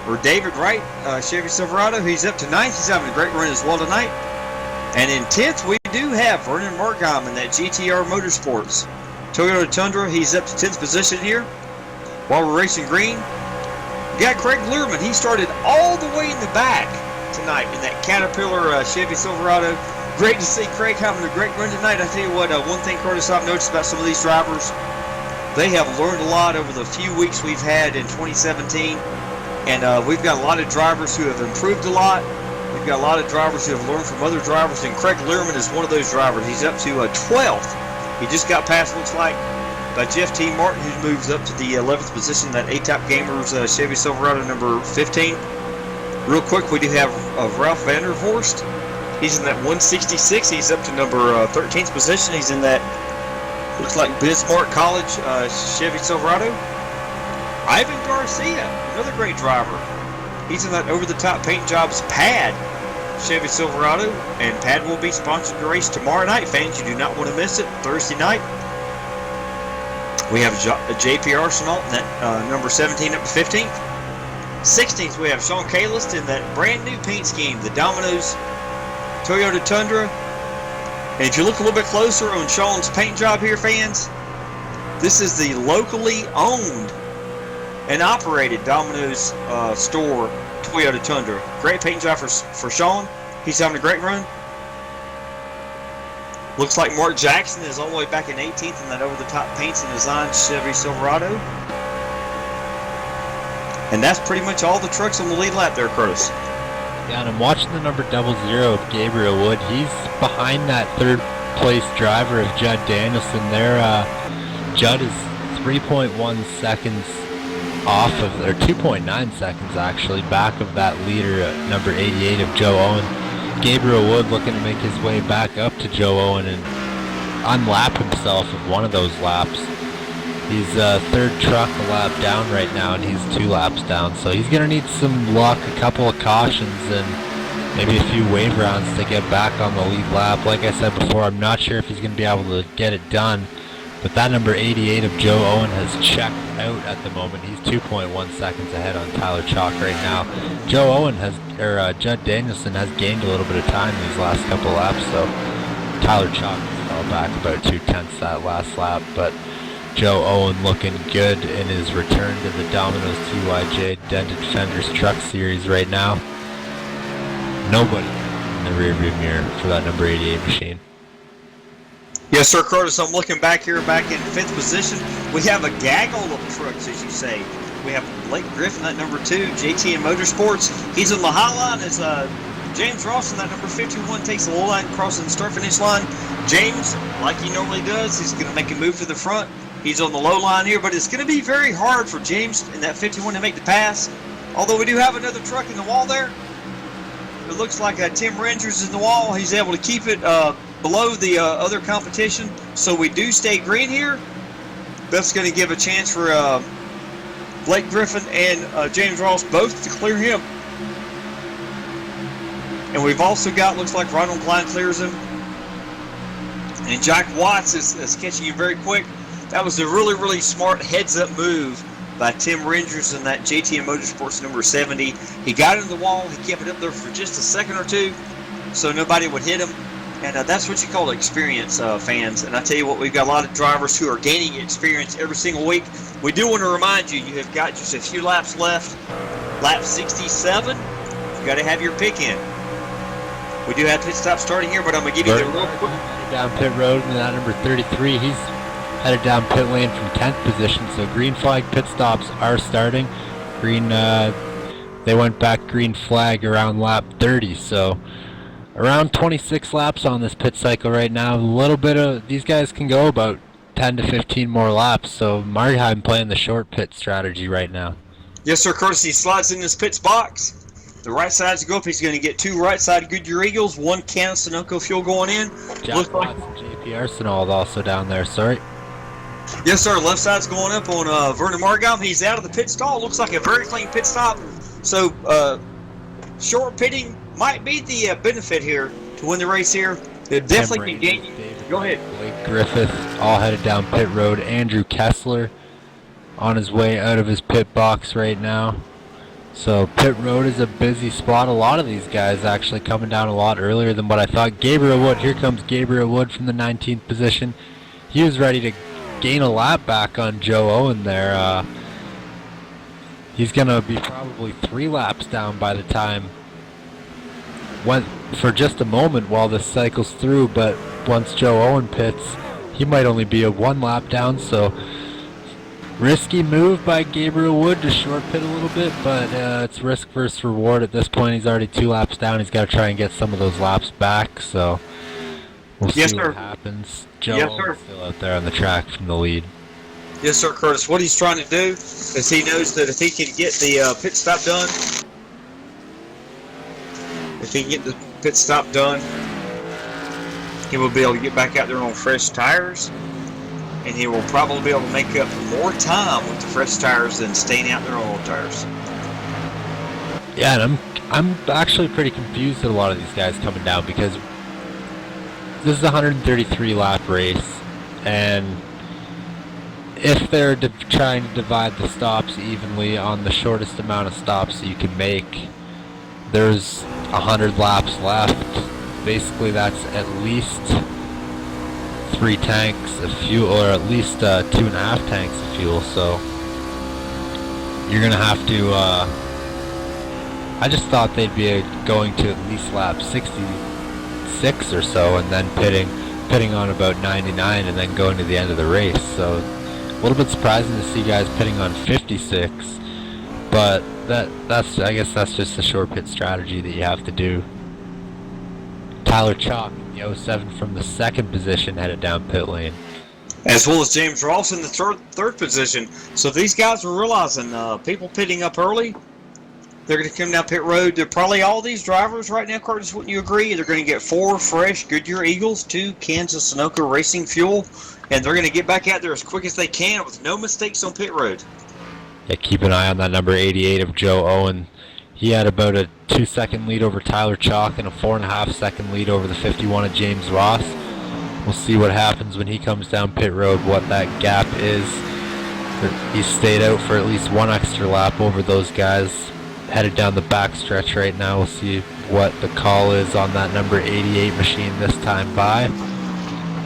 or David Wright Chevy Silverado. He's up to 9th. He's having a great run as well tonight. And in 10th, we do have Vernon Markheim in that GTR Motorsports Toyota Tundra. He's up to 10th position here. While we're racing green, we got Craig Learman. He started all the way in the back tonight in that Caterpillar Chevy Silverado. Great to see Craig having a great run tonight. I tell you what, one thing, Curtis, I've noticed about some of these drivers, they have learned a lot over the few weeks we've had in 2017. And we've got a lot of drivers who have improved a lot. We've got a lot of drivers who have learned from other drivers, and Craig Learman is one of those drivers. He's up to 12th. He just got passed, looks like, by Jeff T. Martin, who moves up to the 11th position, that A-Type Gamers Chevy Silverado number 15. Real quick, we do have Ralph Vanderhorst. He's in that 166. He's up to number 13th position. He's in that, looks like, Bismarck College Chevy Silverado. Ivan Garcia, another great driver. He's in that over-the-top paint jobs Pad Chevy Silverado, and Pad will be sponsoring the race tomorrow night, fans. You do not want to miss it, Thursday night. We have JP Arsenal in that number 17 up to 15th. 16th, we have Sean Kalis in that brand new paint scheme, the Domino's Toyota Tundra. And if you look a little bit closer on Sean's paint job here, fans, this is the locally owned and operated Domino's store Toyota Tundra. Great paint job for Sean. He's having a great run. Looks like Mark Jackson is all the way back in 18th in that over-the-top paints and design Chevy Silverado. And that's pretty much all the trucks on the lead lap there, Curtis. Yeah, and I'm watching the number 00 of Gabriel Wood. He's behind that third place driver of Judd Danielson there. Judd is 3.1 seconds off of, or 2.9 seconds actually, back of that leader, number 88 of Joe Owen. Gabriel Wood looking to make his way back up to Joe Owen and unlap himself of one of those laps. He's third truck a lap down right now, and he's 2 laps down, so he's going to need some luck, a couple of cautions, and maybe a few wave rounds to get back on the lead lap. Like I said before, I'm not sure if he's going to be able to get it done, but that number 88 of Joe Owen has checked out at the moment. He's 2.1 seconds ahead on Tyler Chalk right now. Joe Owen has, or Judd Danielson has gained a little bit of time these last couple of laps, so Tyler Chalk fell back about 0.2 that last lap, but Joe Owen looking good in his return to the Domino's TYJ Dented Fenders Truck Series right now. Nobody in the rearview mirror for that number 88 machine. Yes, sir, Curtis. I'm looking back here, back in 5th position. We have a gaggle of trucks, as you say. We have Blake Griffin, that number 2, JTM Motorsports. He's on the high line as James Ross in that number 51 takes the low line, crossing the start-finish line. James, like he normally does, he's going to make a move to the front. He's on the low line here, but it's going to be very hard for James in that 51 to make the pass. Although we do have another truck in the wall there. It looks like Tim Rangers is in the wall. He's able to keep it below the other competition. So we do stay green here. That's going to give a chance for Blake Griffin and James Ross both to clear him. And we've also got, looks like Ronald Klein clears him. And Jack Watts is catching him very quick. That was a really, really smart heads-up move by Tim Rangers in that JTM Motorsports number 70. He got into the wall. He kept it up there for just a second or two so nobody would hit him. And that's what you call experience, fans. And I tell you what, we've got a lot of drivers who are gaining experience every single week. We do want to remind you, you have got just a few laps left. Lap 67, you've got to have your pick in. We do have pit stop starting here, but I'm going to give you the real quick. Down pit road, and that number 33, he's headed down pit lane from 10th position, so green flag pit stops are starting. Green, they went back green flag around lap 30, so around 26 laps on this pit cycle right now. A little bit of, these guys can go about 10 to 15 more laps, so Marheim playing the short pit strategy right now. Yes, sir, Curtis, he slides in this pits box. The right side's go up. He's going to get 2 right side Goodyear Eagles, 1 can of Sunoco fuel going in. Jack Watts and JP Arsenal also down there, sorry. Yes, sir. Left side's going up on Vernon Margam. He's out of the pit stall. Looks like a very clean pit stop. So short pitting might be the benefit here to win the race here. It definitely can gain you. Go ahead. Blake Griffith all headed down pit road. Andrew Kessler on his way out of his pit box right now. So pit road is a busy spot. A lot of these guys actually coming down a lot earlier than what I thought. Gabriel Wood, here comes Gabriel Wood from the 19th position. He was ready to gain a lap back on Joe Owen there. He's going to be probably 3 laps down by the time, went for just a moment while this cycles through, but once Joe Owen pits, he might only be a 1 lap down, so risky move by Gabriel Wood to short pit a little bit, but it's risk versus reward at this point. He's already 2 laps down. He's got to try and get some of those laps back, so we'll see what happens. Joe Owen's still out there on the track from the lead. Yes, sir, Curtis. What he's trying to do is he knows that if he can get the pit stop done, he will be able to get back out there on fresh tires, and he will probably be able to make up more time with the fresh tires than staying out there on old tires. Yeah, and I'm actually pretty confused at a lot of these guys coming down, because this is a 133 lap race, and if they're trying to divide the stops evenly on the shortest amount of stops that you can make, there's 100 laps left. Basically, that's at least 3 tanks of fuel, or at least 2.5 tanks of fuel, so you're gonna have to I just thought they'd be going to at least lap 66 or so and then pitting. pitting on about 99 and then going to the end of the race. So a little bit surprising to see guys pitting on 56, but I guess that's just a short pit strategy that you have to do. Tyler Chalk, the 07 from the second position, headed down pit lane. As well as James Ross in the third position. So these guys are realizing people pitting up early, they're going to come down pit road. They're probably all these drivers right now, Curtis, wouldn't you agree? They're going to get 4 fresh Goodyear Eagles, 2 Kansas Sunoco Racing fuel, and they're going to get back out there as quick as they can with no mistakes on pit road. Yeah, keep an eye on that number 88 of Joe Owen. He had about a 2-second lead over Tyler Chalk and a 4.5-second lead over the 51 of James Ross. We'll see what happens when he comes down pit road, what that gap is. He's stayed out for at least 1 extra lap over those guys. Headed down the back stretch right now. We'll see what the call is on that number 88 machine this time by.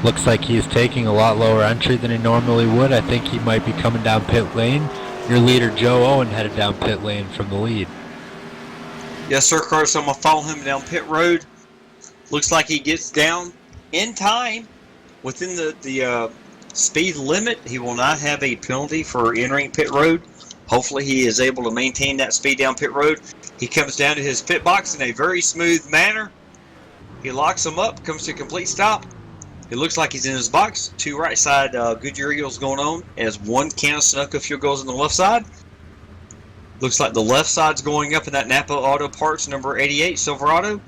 Looks like he is taking a lot lower entry than he normally would. I think he might be coming down pit lane. Your leader, Joe Owen, headed down pit lane from the lead. Yes, sir, Curtis. I'm going to follow him down pit road. Looks like he gets down in time within the speed limit. He will not have a penalty for entering pit road. Hopefully he is able to maintain that speed down pit road. He comes down to his pit box in a very smooth manner. He locks him up, comes to a complete stop. It looks like he's in his box. 2 right side Goodyear Eagles going on as 1 Kansas Sunoco fuel goes on the left side. Looks like the left side's going up in that Napa Auto Parts number 88 Silverado.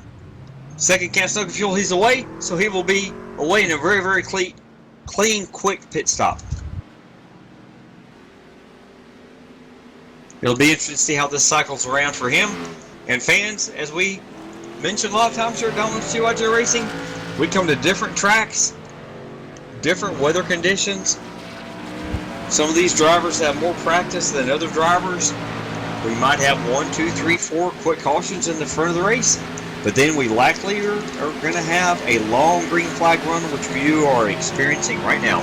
2nd Kansas Sunoco fuel, he's away, so he will be away in a very, very clean, quick pit stop. It'll be interesting to see how this cycles around for him. And fans, as we mentioned a lot of times here at Dominus TYJ Racing, we come to different tracks, different weather conditions. Some of these drivers have more practice than other drivers. We might have 1, 2, 3, 4 quick cautions in the front of the race, but then we likely are going to have a long green flag run, which you are experiencing right now.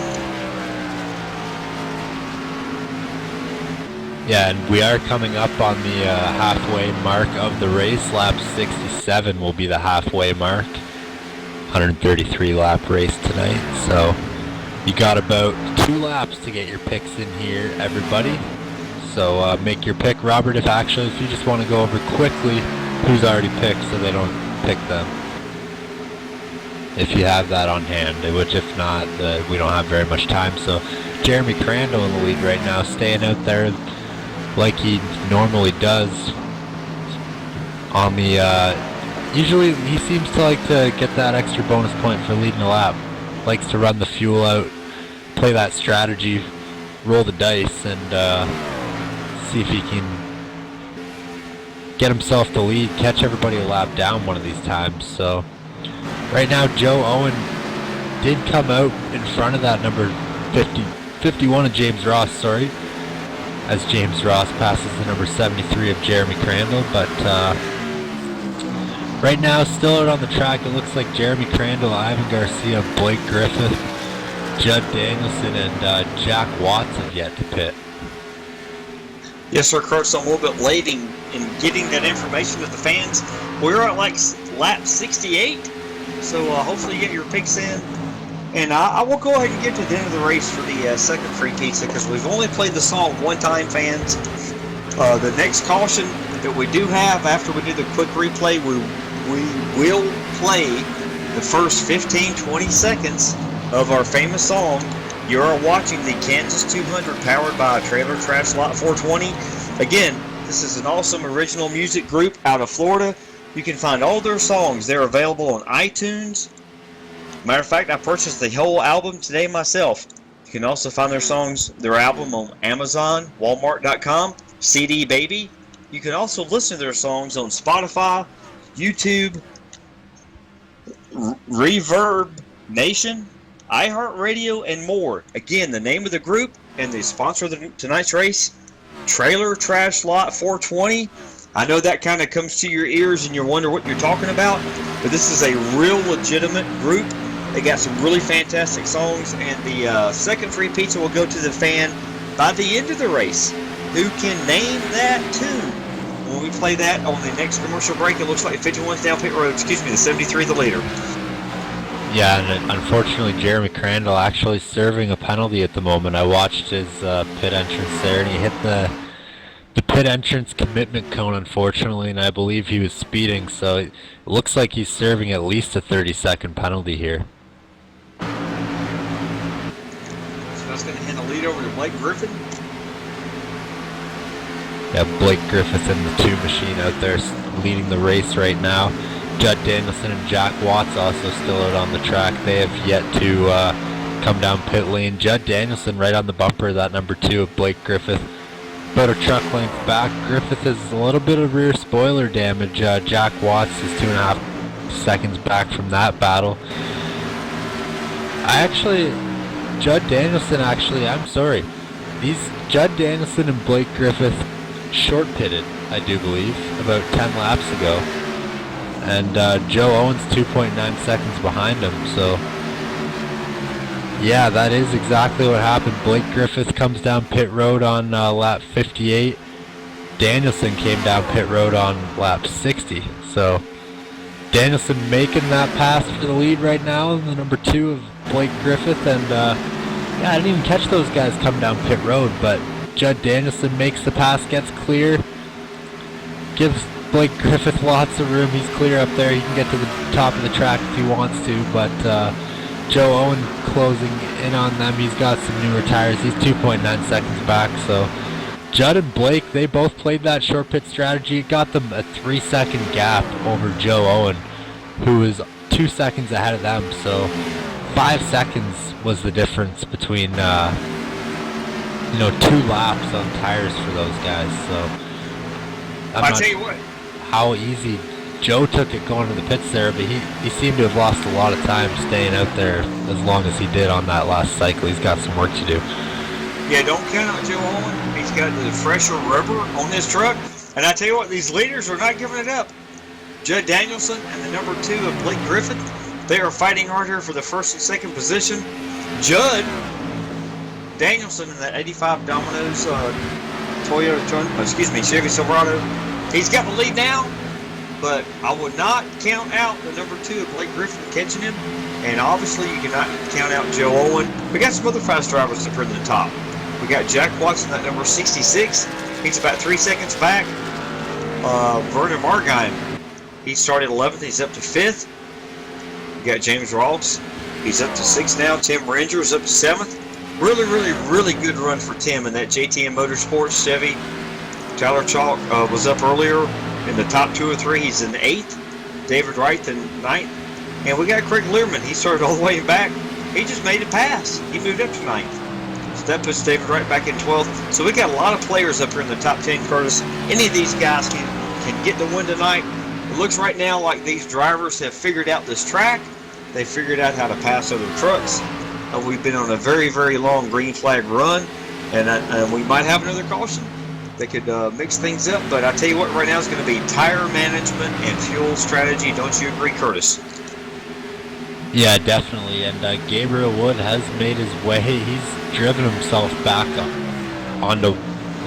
Yeah, and we are coming up on the halfway mark of the race. Lap 67 will be the halfway mark. 133 lap race tonight, so you got about 2 laps to get your picks in here, everybody. So make your pick. Robert, if you just want to go over quickly who's already picked so they don't pick them, if you have that on hand, which if not, we don't have very much time. So Jeremy Crandall in the lead right now, staying out there like he normally does on the usually he seems to like to get that extra bonus point for leading a lap. Likes to run the fuel out, play that strategy, roll the dice, and see if he can get himself the lead, catch everybody a lap down one of these times. So right now Joe Owen did come out in front of that number 51 of James Ross, as James Ross passes the number 73 of Jeremy Crandall, but right now still out on the track, it looks like Jeremy Crandall, Ivan Garcia, Blake Griffith, Judd Danielson, and Jack Watts have yet to pit. Yes, sir, Curtis. I'm a little bit late in getting that information to the fans. We're at like lap 68, so hopefully you get your picks in. And I will go ahead and get to the end of the race for the second free pizza, because we've only played the song one time, fans. The next caution that we do have after we do the quick replay, we will play the first 15-20 seconds of our famous song. You are watching the Kansas 200 powered by Trailer Trash Lot 420. Again, this is an awesome original music group out of Florida. You can find all their songs. They're available on iTunes. Matter of fact, I purchased the whole album today myself. You can also find their album on Amazon, Walmart.com, CD Baby. You can also listen to their songs on Spotify, YouTube, Reverb Nation, iHeartRadio, and more. Again, the name of the group and the sponsor of tonight's race, Trailer Trash Lot 420. I know that kind of comes to your ears and you wonder what you're talking about, but this is a real legitimate group. They got some really fantastic songs, and the second free pizza will go to the fan by the end of the race who can name that tune. When we play that on the next commercial break, it looks like 51's down pit road. Excuse me, the 73, the leader. Yeah, and unfortunately Jeremy Crandall actually serving a penalty at the moment. I watched his pit entrance there, and he hit the pit entrance commitment cone, unfortunately, and I believe he was speeding, so it looks like he's serving at least a 30-second penalty here. So that's going to hand the lead over to Blake Griffin. Yeah, Blake Griffith in the 2 machine out there leading the race right now. Judd Danielson and Jack Watts also still out on the track. They have yet to come down pit lane. Judd Danielson right on the bumper of that number 2 of Blake Griffith. About a truck length back. Griffith has a little bit of rear spoiler damage. Jack Watts is 2.5 seconds back from that battle. Judd Danielson I'm sorry. Judd Danielson and Blake Griffith short pitted, I do believe, about 10 laps ago. And Joe Owens 2.9 seconds behind him, so yeah, that is exactly what happened. Blake Griffith comes down pit road on lap 58. Danielson came down pit road on lap 60. So Danielson making that pass for the lead right now, the number 2 of Blake Griffith. And yeah, I didn't even catch those guys come down pit road, but Judd Danielson makes the pass, gets clear, gives Blake Griffith lots of room. He's clear up there. He can get to the top of the track if he wants to, but Joe Owen closing in on them. He's got some newer tires. He's 2.9 seconds back. So Judd and Blake, they both played that short pit strategy. It got them a 3-second gap over Joe Owen, who is 2 seconds ahead of them. So 5 seconds was the difference between 2 laps on tires for those guys. So I'll tell you what, how easy Joe took it going to the pits there, but he seemed to have lost a lot of time staying out there as long as he did on that last cycle. He's got some work to do. Yeah, don't count out Joe Owen. He's got the fresher rubber on this truck. And I tell you what, these leaders are not giving it up. Judd Danielson and the number 2 of Blake Griffith, they are fighting hard here for the first and second position. Judd Danielson in that 85 Domino's Chevy Silverado, he's got the lead now. But I would not count out the number 2 of Blake Griffin catching him. And obviously you cannot count out Joe Owen. We got some other fast drivers up here in the top. We got Jack Watson, that number 66. He's about 3 seconds back. Vernon Margine, he started 11th. He's up to 5th. We got James Ross. He's up to 6th now. Tim Ranger is up to 7th. Really good run for Tim in that JTM Motorsports Chevy. Tyler Chalk was up earlier in the top 2 or 3. He's in 8th. David Wright in 9th. And we got Craig Learman. He started all the way back. He just made a pass. He moved up to 9th. So that puts David Wright back in 12th. So we got a lot of players up here in the top 10, Curtis. Any of these guys can get the win tonight. It looks right now like these drivers have figured out this track. They figured out how to pass other trucks. We've been on a very long green flag run. And we might have another caution. They could mix things up, but I tell you what, right now is going to be tire management and fuel strategy. Don't you agree, Curtis? Yeah, definitely. And Gabriel Wood has made his way. He's driven himself back onto,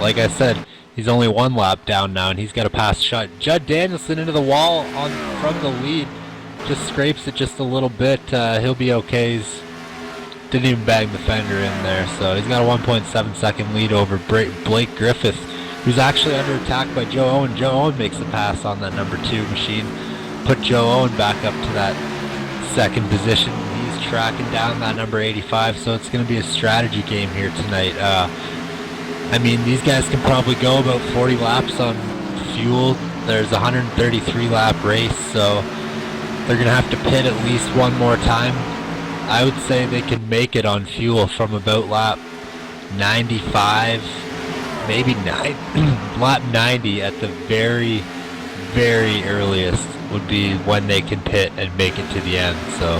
like I said, he's only 1 lap down now, and he's got a pass shot. Judd Danielson into the wall from the lead, just scrapes it just a little bit. He'll be okay. Didn't even bang the fender in there, so he's got a 1.7 second lead over Blake Griffith, who's actually under attack by Joe Owen. Joe Owen makes the pass on that number 2 machine, put Joe Owen back up to that 2nd position. He's tracking down that number 85, so it's going to be a strategy game here tonight. I mean, these guys can probably go about 40 laps on fuel. There's a 133 lap race, so they're going to have to pit at least one more time. I would say they can make it on fuel from about lap 95, maybe lap 90 at the very earliest would be when they can pit and make it to the end. So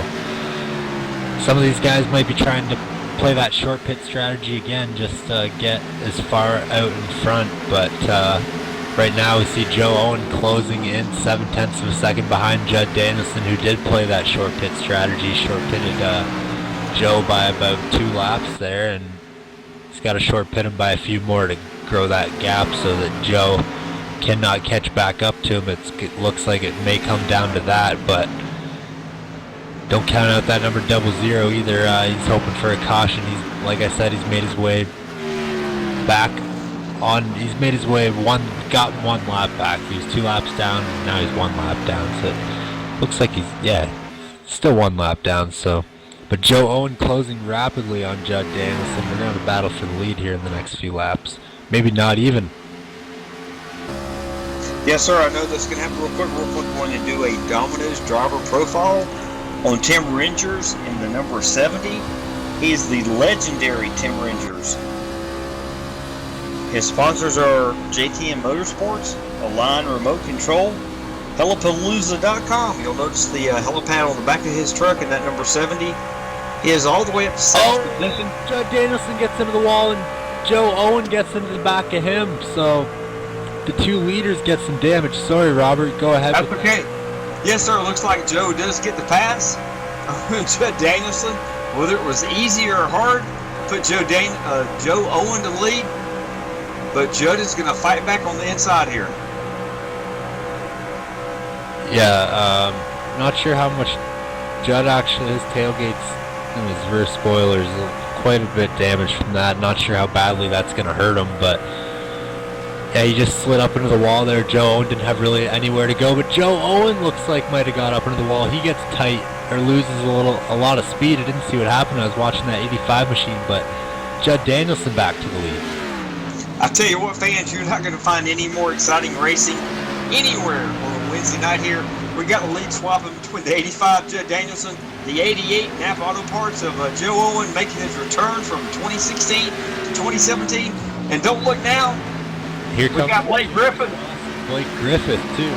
some of these guys might be trying to play that short pit strategy again, just to get as far out in front. But right now we see Joe Owen closing in 0.7 of a second behind Judd Danielson, who did play that short pit strategy. Short pitted Joe by about 2 laps there, and he's got to short pit him by a few more to grow that gap so that Joe cannot catch back up to him. It looks like it may come down to that, but Don't count out that number 00 either. He's hoping for a caution. Like I said, he's made his way back on. He's made his way got 1 lap back. He was 2 laps down, and now he's 1 lap down. So it looks like he's still 1 lap down. So, but Joe Owen closing rapidly on Judd Danielson. We're gonna have a battle for the lead here in the next few laps. Maybe not even. Yes, sir. I know that's going to happen real quick. We're going to do a Domino's driver profile on Tim Rangers in the number 70. He is the legendary Tim Rangers. His sponsors are JTM Motorsports, Align Remote Control, Helipalooza.com. You'll notice the helipad on the back of his truck in that number 70. He is all the way up to 7th position. Judd Danielson gets into the wall, and Joe Owen gets into the back of him. So the 2 leaders get some damage. Sorry, Robert. Go ahead. That's okay. Yes, sir. It looks like Joe does get the pass. Judd Danielson, whether it was easy or hard, put Joe Owen to lead. But Judd is going to fight back on the inside here. Yeah, not sure how much Judd actually, his tailgates and his rear spoilers, quite a bit damaged from that. Not sure how badly that's going to hurt him, but yeah, he just slid up into the wall there. Joe Owen didn't have really anywhere to go, but Joe Owen looks like might have got up into the wall. He gets tight or loses a lot of speed. I didn't see what happened. I was watching that 85 machine, but Judd Danielson back to the lead. I tell you what, fans, you're not going to find any more exciting racing anywhere on Wednesday night here. We got the lead swapping between the 85 Judd Danielson, the 88 Napa Auto Parts of Joe Owen making his return from 2016 to 2017. And don't look now. Here We comes got Blake Griffin. Blake Griffith too.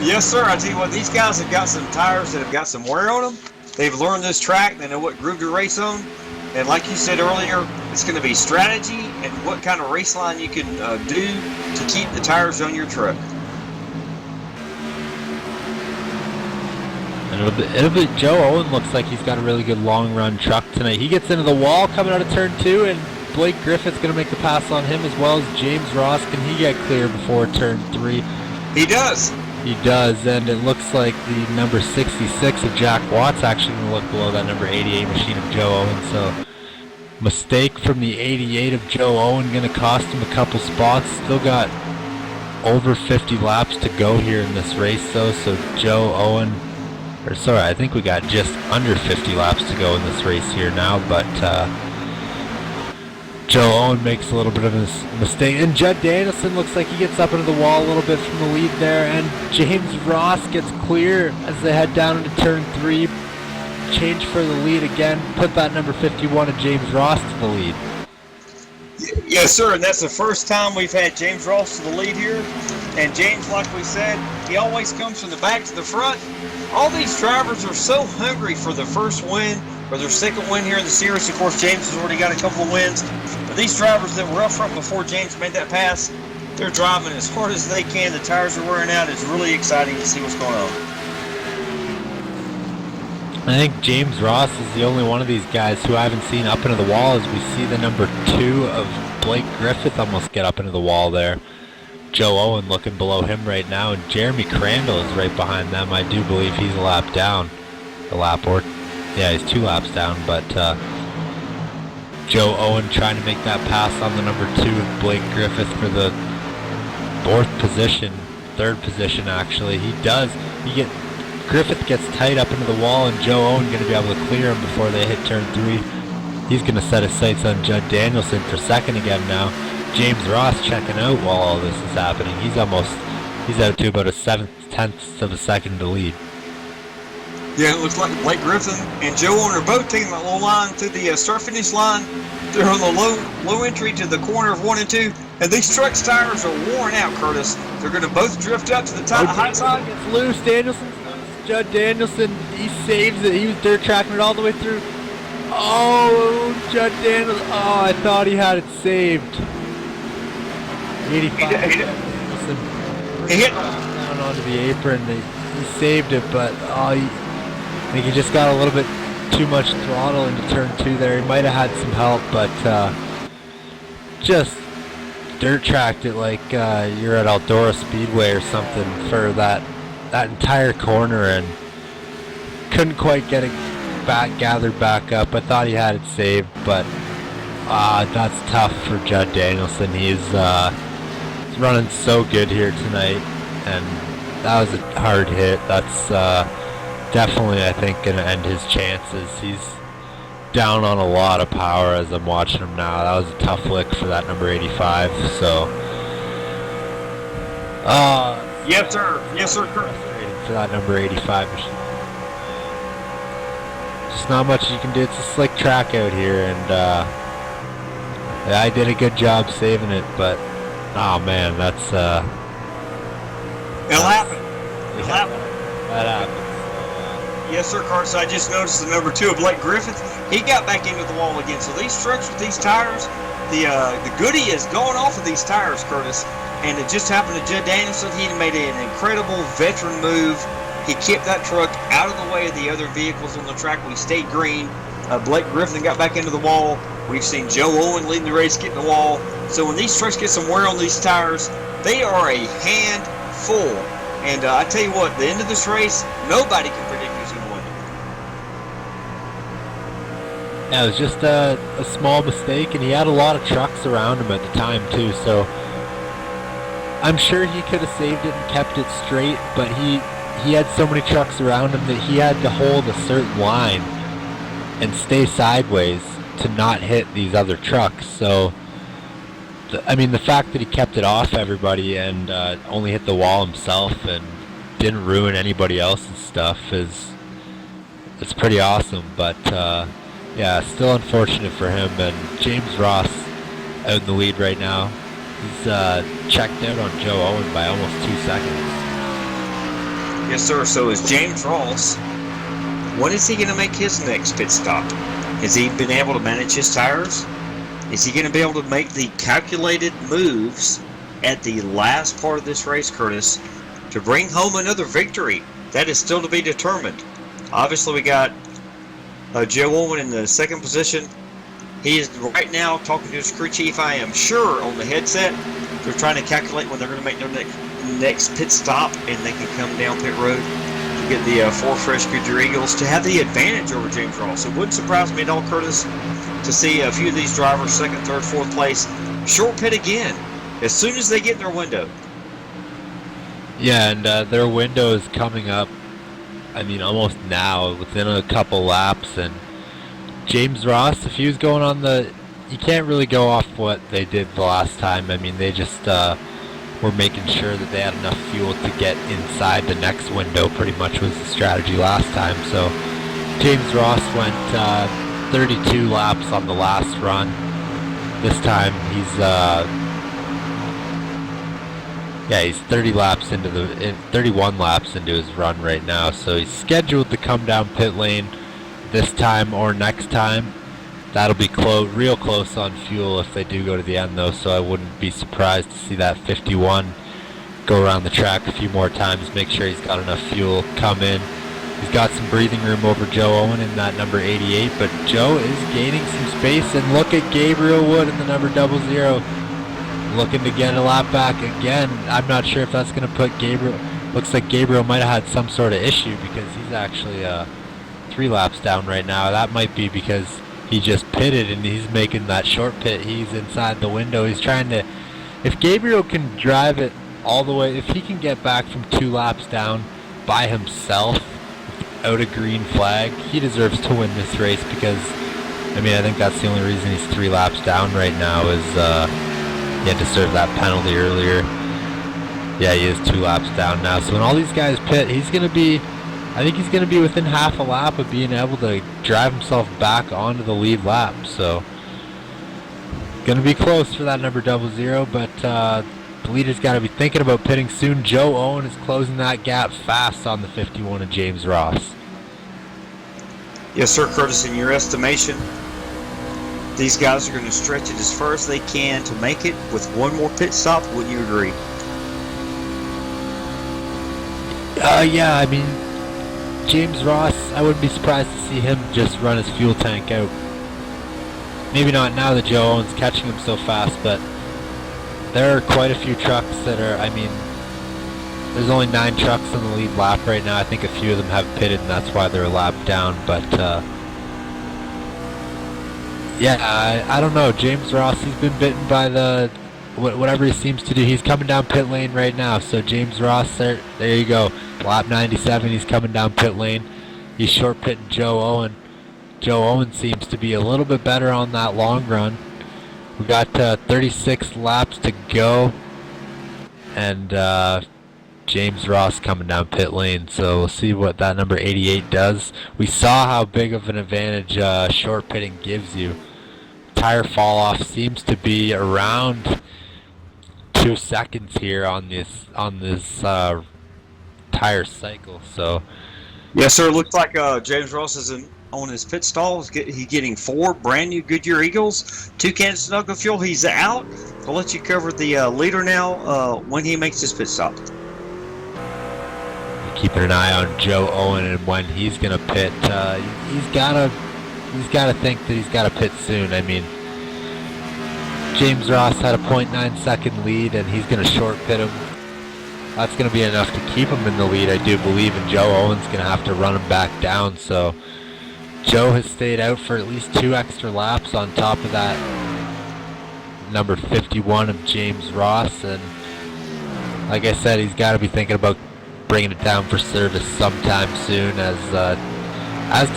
Yes, sir. I tell you what, these guys have got some tires that have got some wear on them. They've learned this track. They know what groove to race on. And like you said earlier, it's going to be strategy and what kind of race line you can do to keep the tires on your truck. And it'll be Joe Owen looks like he's got a really good long run truck tonight. He gets into the wall coming out of turn 2, and Blake Griffith's going to make the pass on him, as well as James Ross. Can he get clear before turn 3? He does. He does, and it looks like the number 66 of Jack Watt's actually going to look below that number 88 machine of Joe Owen. So mistake from the 88 of Joe Owen going to cost him a couple spots. Still got over 50 laps to go here in this race, though. So Joe Owen, or sorry, I think we got just under 50 laps to go in this race here now, but Joe Owen makes a little bit of a mistake, and Judd Danielson looks like he gets up into the wall a little bit from the lead there, and James Ross gets clear as they head down into turn 3. Change for the lead again, put that number 51 of James Ross to the lead. Yes, sir, and that's the first time we've had James Ross to the lead here. And James, like we said, he always comes from the back to the front. All these drivers are so hungry for the first win or their second win here in the series. Of course, James has already got a couple of wins. But these drivers that were up front before James made that pass, they're driving as hard as they can. The tires are wearing out. It's really exciting to see what's going on. I think James Ross is the only one of these guys who I haven't seen up into the wall, as we see the number 2 of Blake Griffith almost get up into the wall there. Joe Owen looking below him right now, and Jeremy Crandall is right behind them. I do believe he's a lap down. Yeah, he's 2 laps down, but Joe Owen trying to make that pass on the number 2 of Blake Griffith for the 4th position, 3rd position actually. Griffith gets tight up into the wall, and Joe Owen going to be able to clear him before they hit turn 3. He's going to set his sights on Judd Danielson for second again now. James Ross checking out while all this is happening. He's out to about a 7/10 of a second to lead. Yeah, it looks like Blake Griffin and Joe Owen are both taking that low line to the start-finish line. They're on the low entry to the corner of 1 and 2. And these trucks' tires are worn out, Curtis. They're going to both drift up to the top high side. Gets loose. Danielson's loose. Judd Danielson, he saves it. He was dirt tracking it all the way through. Oh, Judd Danielson. Oh, I thought he had it saved. 85. Danielson He hit down onto the apron. He saved it, but I think he just got a little bit too much throttle into turn 2 there. He might have had some help, but just dirt tracked it like you're at Eldora Speedway or something for that entire corner, and couldn't quite get it gathered back up. I thought he had it saved, but that's tough for Judd Danielson. He's running so good here tonight, and that was a hard hit. That's definitely, I think, going to end his chances. He's down on a lot of power as I'm watching him now. That was a tough lick for that number 85. So, yes, sir. Yes, sir. frustrating for that number 85 machine. Just not much you can do. It's a slick track out here, and I did a good job saving it, but oh man, that's It'll happen. It'll happen. that happens. Yes, sir, Curtis. I just noticed the number 2 of Blake Griffith. He got back into the wall again. So these trucks with these tires, the goodie is going off of these tires, Curtis. And it just happened to Judd Danielson. He made an incredible veteran move. He kept that truck out of the way of the other vehicles on the track. We stayed green. Blake Griffin got back into the wall. We've seen Joe Owen leading the race, get in the wall. So when these trucks get some wear on these tires, they are a handful. And I tell you what, the end of this race, nobody can predict who's going to win. Yeah, it was just a small mistake, and he had a lot of trucks around him at the time too, so I'm sure he could have saved it and kept it straight, but he had so many trucks around him that he had to hold a certain line and stay sideways to not hit these other trucks. So I mean, the fact that he kept it off everybody and only hit the wall himself and didn't ruin anybody else's stuff it's pretty awesome. But yeah, still unfortunate for him. And James Ross out in the lead right now. He's checked out on Joe Owen by almost 2 seconds. Yes, sir. So is James Ross. When is he going to make his next pit stop? Has he been able to manage his tires? Is he going to be able to make the calculated moves at the last part of this race, Curtis, to bring home another victory? That is still to be determined. Obviously, we got Joe Owen in the second position. He is right now talking to his crew chief, I am sure, on the headset. They're trying to calculate when they're going to make their next pit stop, and they can come down pit road to get the 4 fresh Goodyear Eagles to have the advantage over James Ross. It wouldn't surprise me at all, Curtis, to see a few of these drivers, 2nd, 3rd, 4th place, short pit again as soon as they get in their window. Yeah, and their window is coming up, I mean, almost now, within a couple laps. And James Ross, if he was going on you can't really go off what they did the last time. I mean, they just were making sure that they had enough fuel to get inside the next window, pretty much was the strategy last time. So James Ross went 32 laps on the last run. This time he's 31 laps into his run right now. So he's scheduled to come down pit lane this time or next time. That'll be real close on fuel if they do go to the end though, so I wouldn't be surprised to see that 51 go around the track a few more times, make sure he's got enough fuel, come in. He's got some breathing room over Joe Owen in that number 88, but Joe is gaining some space, and look at Gabriel Wood in the number 00, looking to get a lap back again. I'm not sure if that's going to put Gabriel, looks like Gabriel might have had some sort of issue because he's actually 3 laps down right now. That might be because he just pitted and he's making that short pit. He's inside the window. He's trying to, if Gabriel can drive it all the way, if he can get back from 2 laps down by himself without a green flag, he deserves to win this race because, I mean, I think that's the only reason he's 3 laps down right now is he had to serve that penalty earlier. Yeah, he is 2 laps down now. So when all these guys pit, he's going to be, I think he's going to be within half a lap of being able to drive himself back onto the lead lap. So, going to be close for that number 00, but the leader's got to be thinking about pitting soon. Joe Owen is closing that gap fast on the 51 of James Ross. Yes, sir, Curtis, in your estimation, these guys are going to stretch it as far as they can to make it with one more pit stop. Wouldn't you agree? Yeah, I mean, James Ross, I wouldn't be surprised to see him just run his fuel tank out. Maybe not now that Joe Owen's catching him so fast, but there are quite a few trucks that are, I mean, there's only 9 trucks on the lead lap right now. I think a few of them have pitted, and that's why they're a lap down, but Yeah, I don't know. James Ross, he's been bitten by the whatever he seems to do. He's coming down pit lane right now. So James Ross, there you go. Lap 97, he's coming down pit lane. He's short pitting Joe Owen. Joe Owen seems to be a little bit better on that long run. We got 36 laps to go, and James Ross coming down pit lane. So we'll see what that number 88 does. We saw how big of an advantage short pitting gives you. Tire fall off seems to be around 2 seconds here on this tire cycle. So Yes, sir. Looks like James Ross is on his pit stall. He's getting 4 brand new Goodyear Eagles, 2 cans of snuggle fuel. He's out. I'll let you cover the leader now when he makes his pit stop. keeping an eye on Joe Owen and when he's gonna pit. He's gotta think that he's gotta pit soon. I mean, James Ross had a 0.9 second lead, and he's gonna short pit him. That's gonna be enough to keep him in the lead, I do believe, and Joe Owen's gonna have to run him back down. So Joe has stayed out for at least 2 extra laps on top of that number 51 of James Ross, and like I said, he's got to be thinking about bringing it down for service sometime soon, as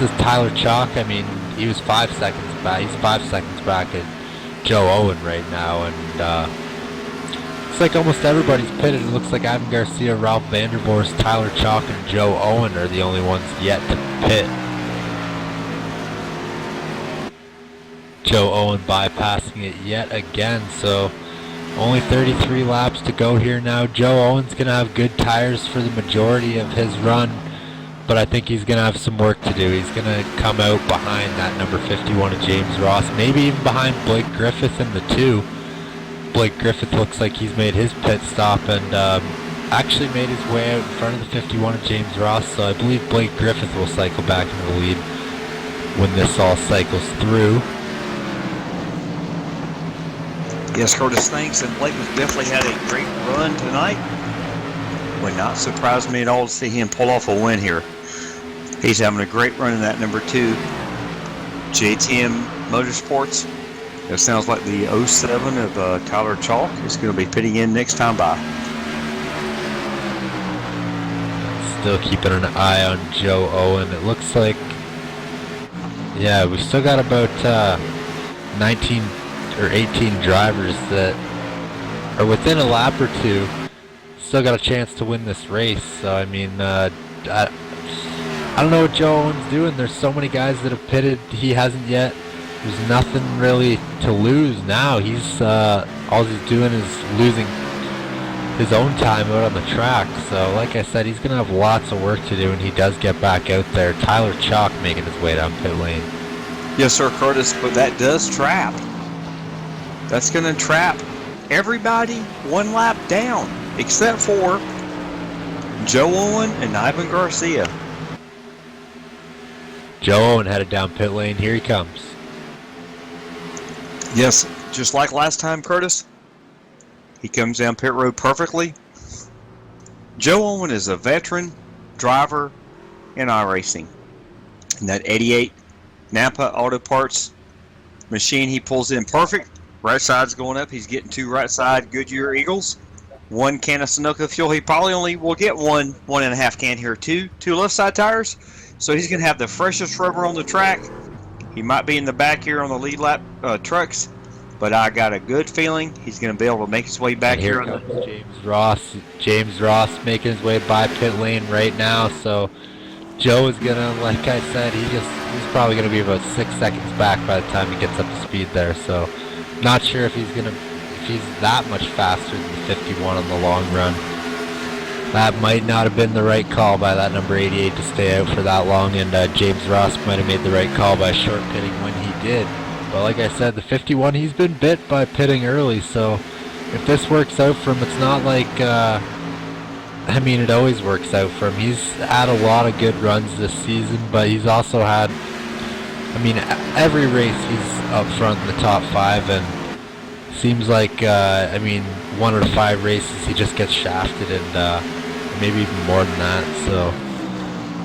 does Tyler Chalk. I mean, he was 5 seconds back. He's 5 seconds back at Joe Owen right now, and looks like almost everybody's pitted. It looks like Ivan Garcia, Ralph Vandervorst, Tyler Chalk, and Joe Owen are the only ones yet to pit. Joe Owen bypassing it yet again, so only 33 laps to go here now. Joe Owen's going to have good tires for the majority of his run, but I think he's going to have some work to do. He's going to come out behind that number 51 of James Ross, maybe even behind Blake Griffith in the 2. Blake Griffith looks like he's made his pit stop and actually made his way out in front of the 51 of James Ross, so I believe Blake Griffith will cycle back into the lead when this all cycles through. Yes, Curtis, thanks. And Blake has definitely had a great run tonight. Would not surprise me at all to see him pull off a win here. He's having a great run in that number 2 JTM Motorsports. It sounds like the 07 of Tyler Chalk is going to be pitting in next time by. Still keeping an eye on Joe Owen. It looks like, yeah, we still got about 19 or 18 drivers that are within a lap or 2, still got a chance to win this race. So I mean, I don't know what Joe Owen's doing. There's so many guys that have pitted, he hasn't yet. There's nothing really to lose now. He's all he's doing is losing his own time out on the track. So like I said, he's gonna have lots of work to do when he does get back out there. Tyler Chalk making his way down pit lane. Yes, sir, Curtis, but that does trap. That's going to trap everybody 1 lap down, except for Joe Owen and Ivan Garcia. Joe Owen headed down pit lane. Here he comes. Yes, just like last time, Curtis. He comes down pit road perfectly. Joe Owen is a veteran driver in iRacing. And that 88 Napa Auto Parts machine he pulls in perfect. Right side's going up. He's getting 2 right side Goodyear Eagles. 1 can of Sunoco fuel. He probably only will get 1.5 can here. 2 left side tires. So he's going to have the freshest rubber on the track. He might be in the back here on the lead lap trucks, but I got a good feeling he's going to be able to make his way back here. Comes James Ross. James Ross making his way by pit lane right now. So Joe is going to, like I said, he's probably going to be about 6 seconds back by the time he gets up to speed there. So not sure if he's that much faster than the 51 on the long run. That might not have been the right call by that number 88 to stay out for that long, and James Ross might have made the right call by short pitting when he did. But like I said, the 51, he's been bit by pitting early, so if this works out for him, it's not like, I mean, it always works out for him. He's had a lot of good runs this season, but he's also had, I mean, every race he's up front in the top 5, and seems like, I mean, 1 or 5 races he just gets shafted, and maybe even more than that. So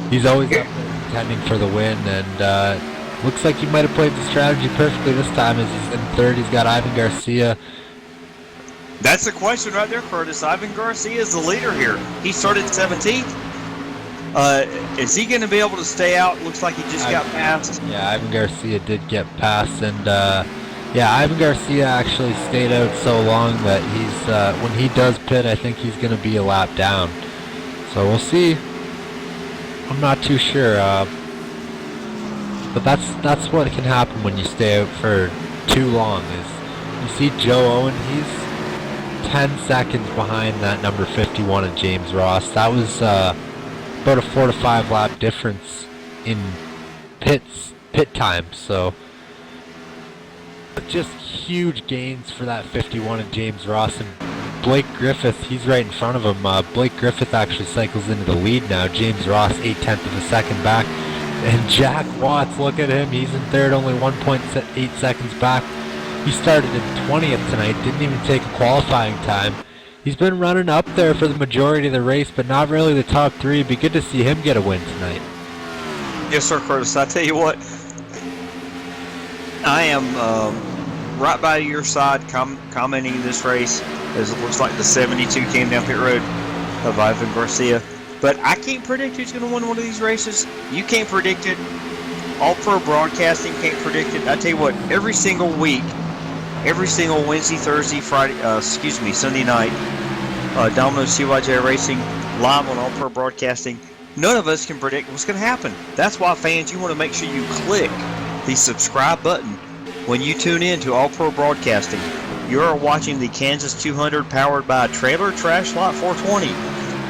he's always up there contending for the win, and looks like he might have played the strategy perfectly this time as he's in third. He's got Ivan Garcia. That's the question right there, Curtis. Ivan Garcia is the leader here. He started 17th. Is he going to be able to stay out? Looks like he just got passed. Yeah, Ivan Garcia did get passed, and yeah, Ivan Garcia actually stayed out so long that he's when he does pit, I think he's going to be a lap down. So we'll see. I'm not too sure, but that's what can happen when you stay out for too long. Is you see Joe Owen, he's 10 seconds behind that number 51 of James Ross. That was about a 4 to 5 lap difference in pit time. So just huge gains for that 51 of James Ross. And Blake Griffith, he's right in front of him. Blake Griffith actually cycles into the lead now. James Ross 0.8 of a second back. And Jack Watts, look at him. He's in third, only 1.8 seconds back. He started in 20th tonight, didn't even take a qualifying time. He's been running up there for the majority of the race, but not really the top three. It'd be good to see him get a win tonight. Yes, sir, Curtis. I tell you what, I am right by your side commenting this race as it looks like the 72 came down pit road of Ivan Garcia. But I can't predict who's going to win one of these races. You can't predict it. All Pro Broadcasting can't predict it. I tell you what, every single week, every single Wednesday, Thursday, Friday, Sunday night, Domino's TYJ Racing live on All Pro Broadcasting. None of us can predict what's going to happen. That's why, fans, you want to make sure you click the subscribe button when you tune in to All Pro Broadcasting. You're watching the Kansas 200 powered by Trailer Trash Lot 420.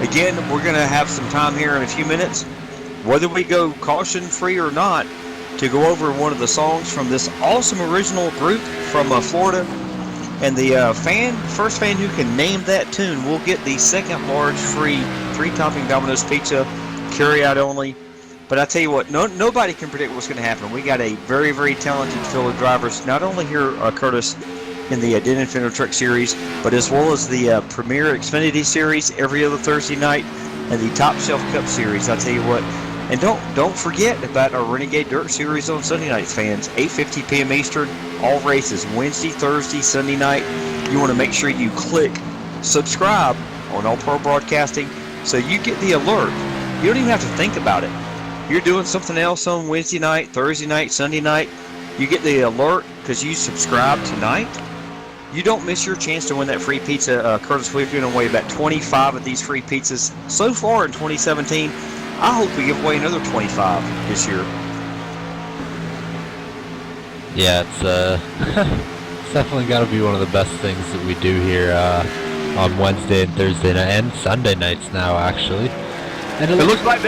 Again, we're going to have some time here in a few minutes, whether we go caution-free or not, to go over one of the songs from this awesome original group from Florida. And the first fan who can name that tune will get the second large free 3-topping Domino's pizza, carry-out only. But I tell you what, nobody can predict what's going to happen. We got a very, very talented field of drivers, not only here, Curtis, in the Den Fender Truck Series, but as well as the Premier Xfinity Series every other Thursday night and the Top Shelf Cup Series. I tell you what, and don't forget about our Renegade Dirt Series on Sunday nights, fans. 8:50 p.m. Eastern, all races Wednesday, Thursday, Sunday night. You want to make sure you click subscribe on All Pro Broadcasting so you get the alert. You don't even have to think about it. You're doing something else on Wednesday night, Thursday night, Sunday night. You get the alert because you subscribe tonight. You don't miss your chance to win that free pizza. Curtis, we've given away about 25 of these free pizzas so far in 2017. I hope we give away another 25 this year. Yeah, it's definitely got to be one of the best things that we do here on Wednesday and Thursday night and Sunday nights now, actually. And it looks like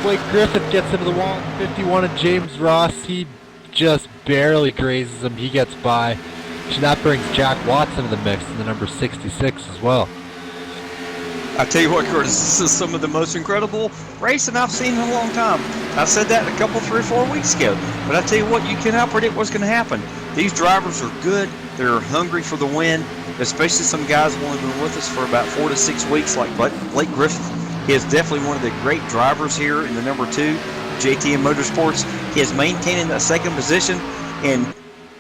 Blake Griffith gets into the wall. 51 of James Ross, he just barely grazes him. He gets by. So that brings Jack Watts into the mix in the number 66 as well. I tell you what, Curtis, this is some of the most incredible racing I've seen in a long time. I said that a couple, 3 or 4 weeks ago. But I tell you what, you cannot predict what's going to happen. These drivers are good. They're hungry for the win, especially some guys who have only been with us for about 4 to 6 weeks, like Blake Griffith. He is definitely one of the great drivers here in the number 2, JTM Motorsports. He is maintaining that second position, and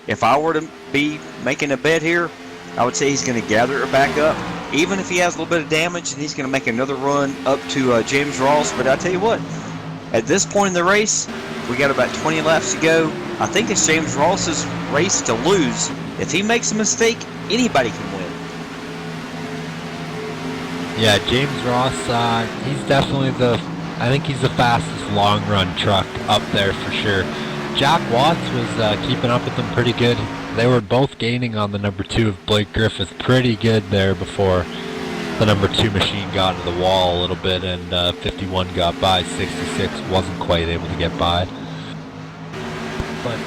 if I were to be making a bet here, I would say he's going to gather it back up, even if he has a little bit of damage, and he's going to make another run up to James Ross. But I tell you what, at this point in the race, we got about 20 laps to go. I think it's James Ross's race to lose. If he makes a mistake, anybody can win. Yeah, James Ross, he's definitely I think he's the fastest long-run truck up there for sure. Jack Watts was keeping up with them pretty good. They were both gaining on the number 2 of Blake Griffith pretty good there before the number 2 machine got into the wall a little bit, and 51 got by. 66 wasn't quite able to get by. But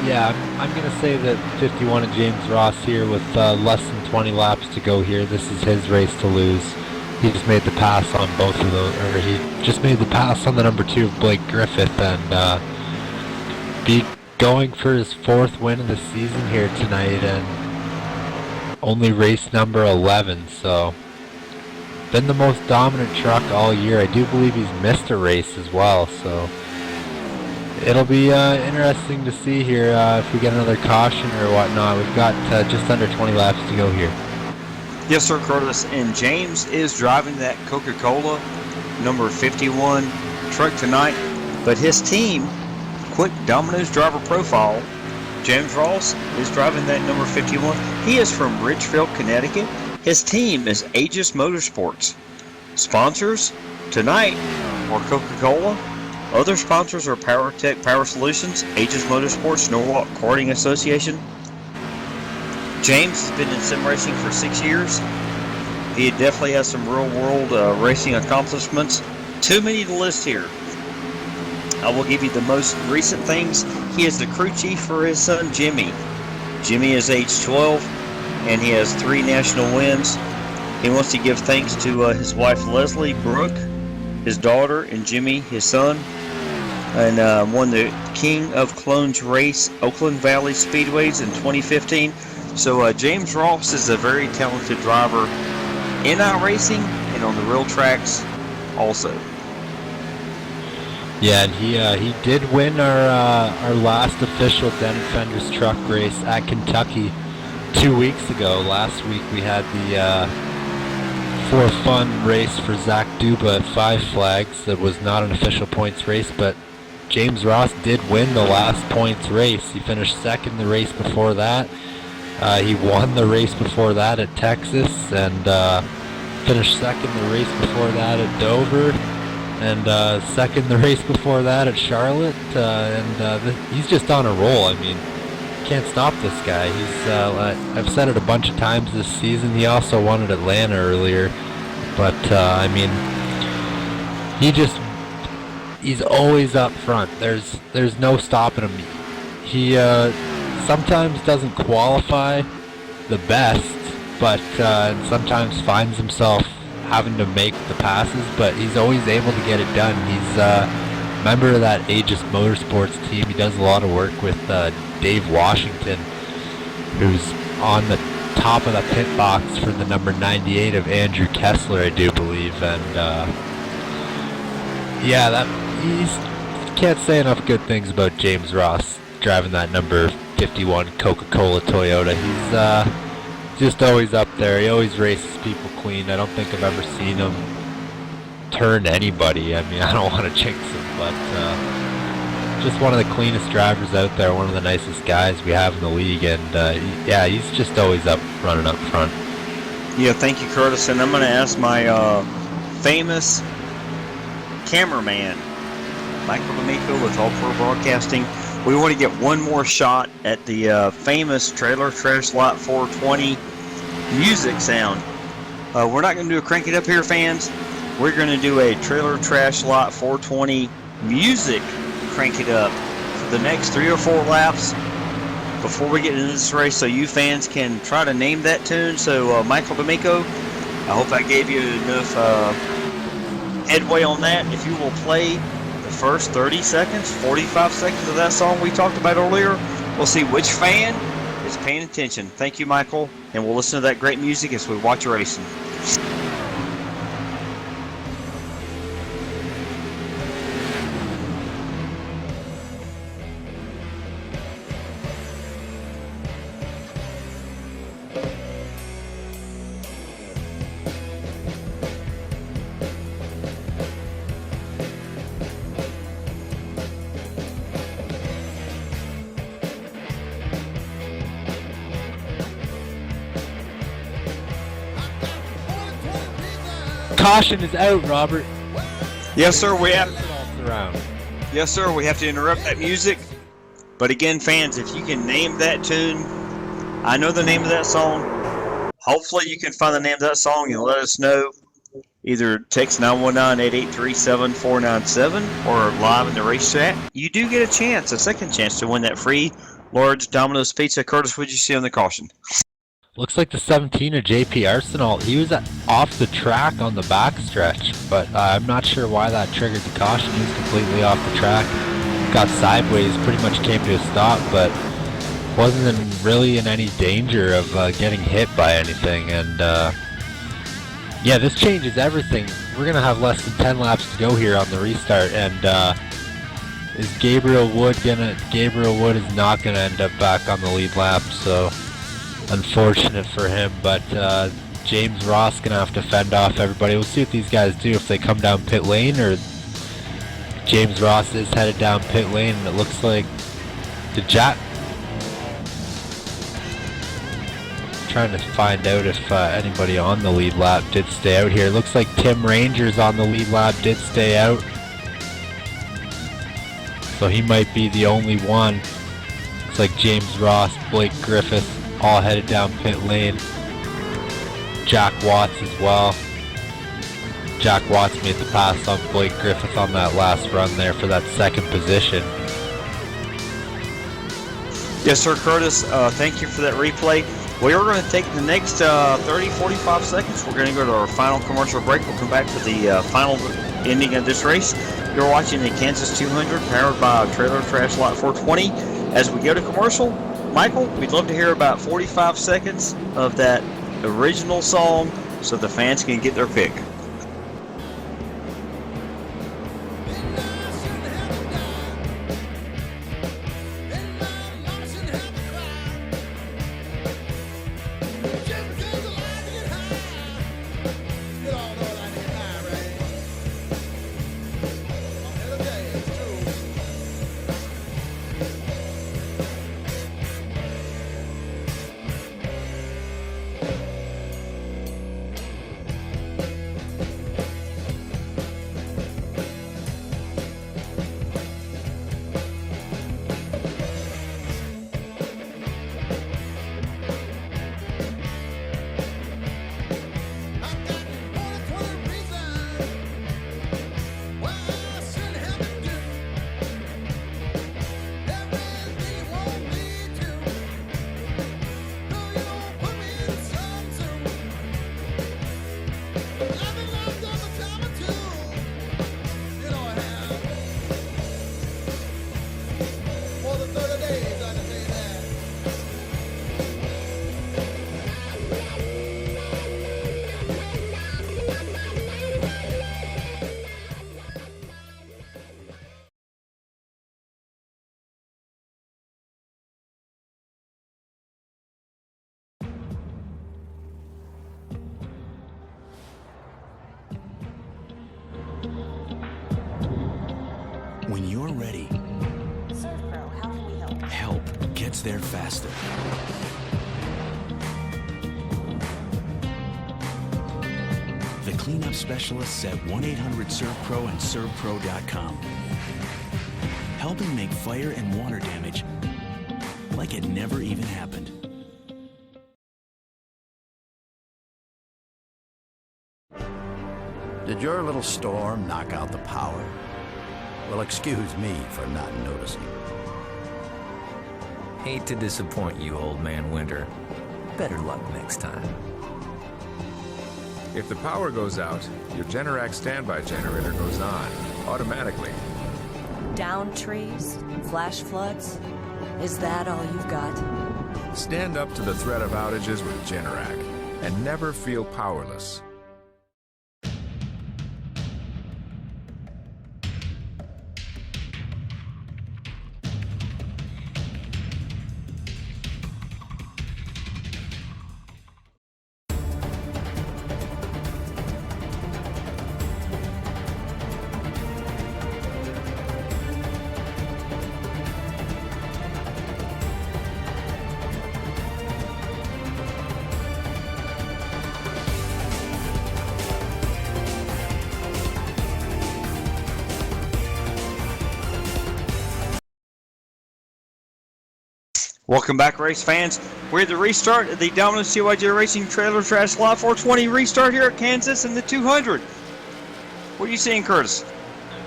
yeah, I'm going to say that 51 and James Ross here with less than 20 laps to go here. This is his race to lose. He just made the pass on both of those, or he just made the pass on the number 2 of Blake Griffith, and be going for his 4th win of the season here tonight, and only race number 11, so been the most dominant truck all year. I do believe he's missed a race as well, so It'll be interesting to see here if we get another caution or whatnot. We've got just under 20 laps to go here. Yes, sir, Curtis. And James is driving that Coca-Cola number 51 truck tonight. But his team, quick Domino's driver profile, James Ross is driving that number 51. He is from Ridgefield, Connecticut. His team is Aegis Motorsports. Sponsors tonight are Coca-Cola. Other sponsors are PowerTech Power Solutions, Aegis Motorsports, Norwalk Karting Association. James has been in sim racing for 6 years. He definitely has some real-world racing accomplishments. Too many to list here. I will give you the most recent things. He is the crew chief for his son, Jimmy. Jimmy is age 12, and he has 3 national wins. He wants to give thanks to his wife, Leslie Brooke, his daughter, and Jimmy, his son, and won the King of Clones race, Oakland Valley Speedways in 2015. So James Ross is a very talented driver in iRacing and on the real tracks also. Yeah, and he did win our last official Den Fenders truck race at Kentucky 2 weeks ago. Last week we had the For Fun race for Zach Duba at 5 Flags. That was not an official points race, but James Ross did win the last points race. He finished second the race before that. He won the race before that at Texas, and finished second the race before that at Dover, and second the race before that at Charlotte. He's just on a roll. I mean, can't stop this guy. He's I've said it a bunch of times this season. He also won at Atlanta earlier, but I mean, he's always up front. There's no stopping him. He sometimes doesn't qualify the best, but and sometimes finds himself having to make the passes, but he's always able to get it done. He's a member of that Aegis Motorsports team. He does a lot of work with Dave Washington, who's on the top of the pit box for the number 98 of Andrew Kessler, I do believe. And yeah, can't say enough good things about James Ross driving that number 51 Coca-Cola Toyota. He's just always up there. He always races people clean. I don't think I've ever seen him turn anybody. I mean, I don't want to jinx him, but just one of the cleanest drivers out there, one of the nicest guys we have in the league, and yeah, he's just always up running up front. Yeah, thank you, Curtis. And I'm going to ask my famous cameraman, Michael D'Amico with All Pro Broadcasting. We want to get one more shot at the famous Trailer Trash Lot 420 music sound. We're not going to do a Crank It Up here, fans. We're going to do a Trailer Trash Lot 420 music Crank It Up for the next 3 or 4 laps before we get into this race, so you fans can try to name that tune. So Michael D'Amico, I hope I gave you enough headway on that. If you will play the first 30 seconds, 45 seconds of that song we talked about earlier, we'll see which fan is paying attention. Thank you, Michael, and we'll listen to that great music as we watch racing. Caution is out, Robert. Yes, sir. We have. Around. Yes, sir. We have to interrupt that music. But again, fans, if you can name that tune, I know the name of that song. Hopefully, you can find the name of that song and let us know. Either text 919-883-7497 or live in the race chat. You do get a chance, a second chance, to win that free large Domino's pizza. Curtis, what did you see on the caution? Looks like the 17 of JP Arsenal. He was off the track on the backstretch, but I'm not sure why that triggered the caution. He was completely off the track. Got sideways, pretty much came to a stop, but wasn't really in any danger of getting hit by anything. And yeah, this changes everything. We're going to have less than 10 laps to go here on the restart, and Is Gabriel Wood gonna? Gabriel Wood is not gonna end up back on the lead lap, so unfortunate for him. But James Ross gonna have to fend off everybody. We'll see what these guys do if they come down pit lane, or James Ross is headed down pit lane, and it looks like the trying to find out if anybody on the lead lap did stay out here. It looks like Tim Rangers on the lead lap did stay out, so he might be the only one. Looks like James Ross, Blake Griffith all headed down pit lane. Jack Watts as well. Jack Watts made the pass on Blake Griffith on that last run there for that second position. Yes, sir, Curtis. Thank you for that replay. We are going to take the next 30-45 seconds. We're going to go to our final commercial break. We'll come back for the final ending of this race. You're watching the Kansas 200 powered by Trailer Trash Lot 420. As we go to commercial, Michael, we'd love to hear about 45 seconds of that original song so the fans can get their pick. When you're ready, ServPro, how can we help? help gets there faster. The cleanup specialists at 1-800-ServPro and ServPro.com. Helping make fire and water damage like it never even happened. Did your little storm knock out the power? Well, excuse me for not noticing. Hate to disappoint you, old man Winter. Better luck next time. If the power goes out, your Generac standby generator goes on, automatically. Down trees? Flash floods? Is that all you've got? Stand up to the threat of outages with Generac, and never feel powerless. Welcome back, race fans. We're at the restart of the Domino's TYJ Racing Trailer Trash Lot 420 restart here at Kansas in the 200. What are you seeing, Curtis?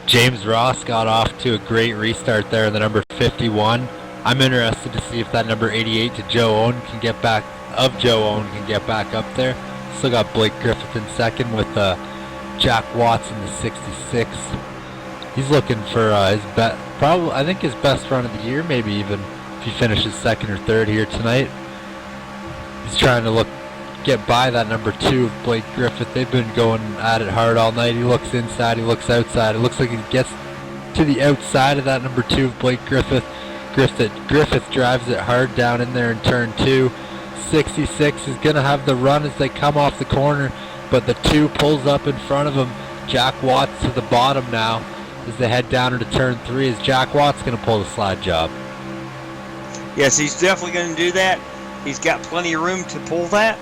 James Ross got off to a great restart there in the number 51. I'm interested to see if that number 88 to Joe Owen can get back, up there. Still got Blake Griffith in second with Jack Watts in the 66. He's looking for his I think his best run of the year, maybe even if he finishes second or third here tonight. He's trying to get by that number 2 of Blake Griffith. They've been going at it hard all night. He looks inside, he looks outside. It looks like he gets to the outside of that number 2 of Blake Griffith. Griffith drives it hard down in there in turn 2. 66 is going to have the run as they come off the corner, but the 2 pulls up in front of him. Jack Watts to the bottom now as they head down into turn 3. Is Jack Watts going to pull the slide job? Yes, he's definitely going to do that. He's got plenty of room to pull that.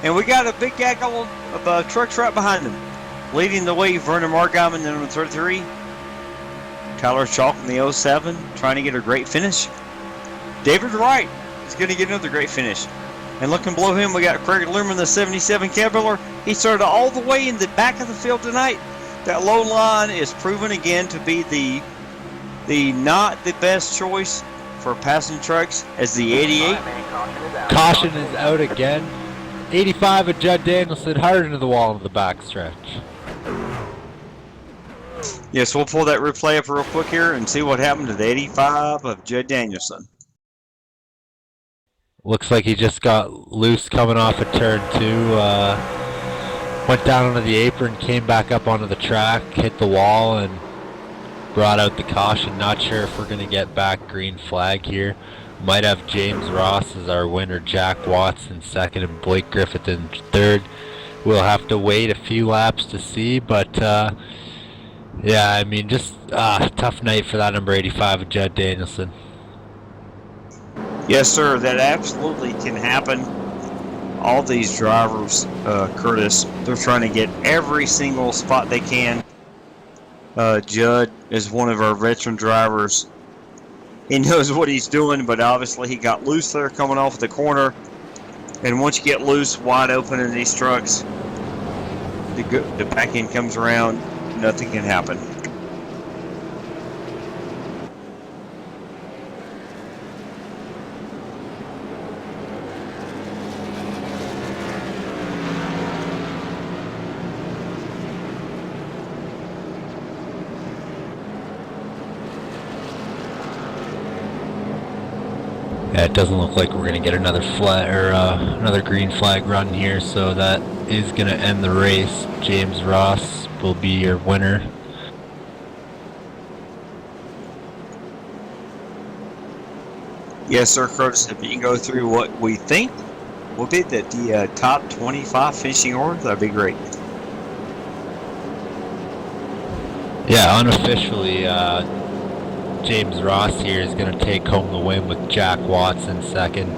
And we got a big gaggle of trucks right behind him. Leading the way, Vernon Margheim in the number 33. Tyler Chalk in the 07, trying to get a great finish. David Wright is going to get another great finish. And looking below him, we got Craig Lerman, the 77 Caterpillar. He started all the way in the back of the field tonight. That low line is proven again to be the not the best choice for passing trucks as the 88. Caution is out again. 85 of Judd Danielson hard into the wall of the backstretch. Yes, we'll pull that replay up real quick here and see what happened to the 85 of Judd Danielson. Looks like he just got loose coming off of turn 2. Went down onto the apron, came back up onto the track, hit the wall, and brought out the caution. Not sure if we're going to get back green flag here. Might have James Ross as our winner, Jack Watts in second, and Blake Griffith in third. We'll have to wait a few laps to see, but yeah, I mean, just tough night for that number 85 of Judd Danielson. Yes, sir, that absolutely can happen. All these drivers, Curtis, they're trying to get every single spot they can. Judd is one of our veteran drivers. He knows what he's doing, but obviously he got loose there coming off the corner. And once you get loose, wide open in these trucks, the back end comes around, nothing can happen. Yeah, it doesn't look like we're going to get another flag or another green flag run here, so that is going to end the race. James Ross will be your winner. Yes, sir, Curtis. If you can go through what we think will be the top 25 finishing order, that'd be great. Yeah, unofficially, James Ross here is going to take home the win with Jack Watts in second.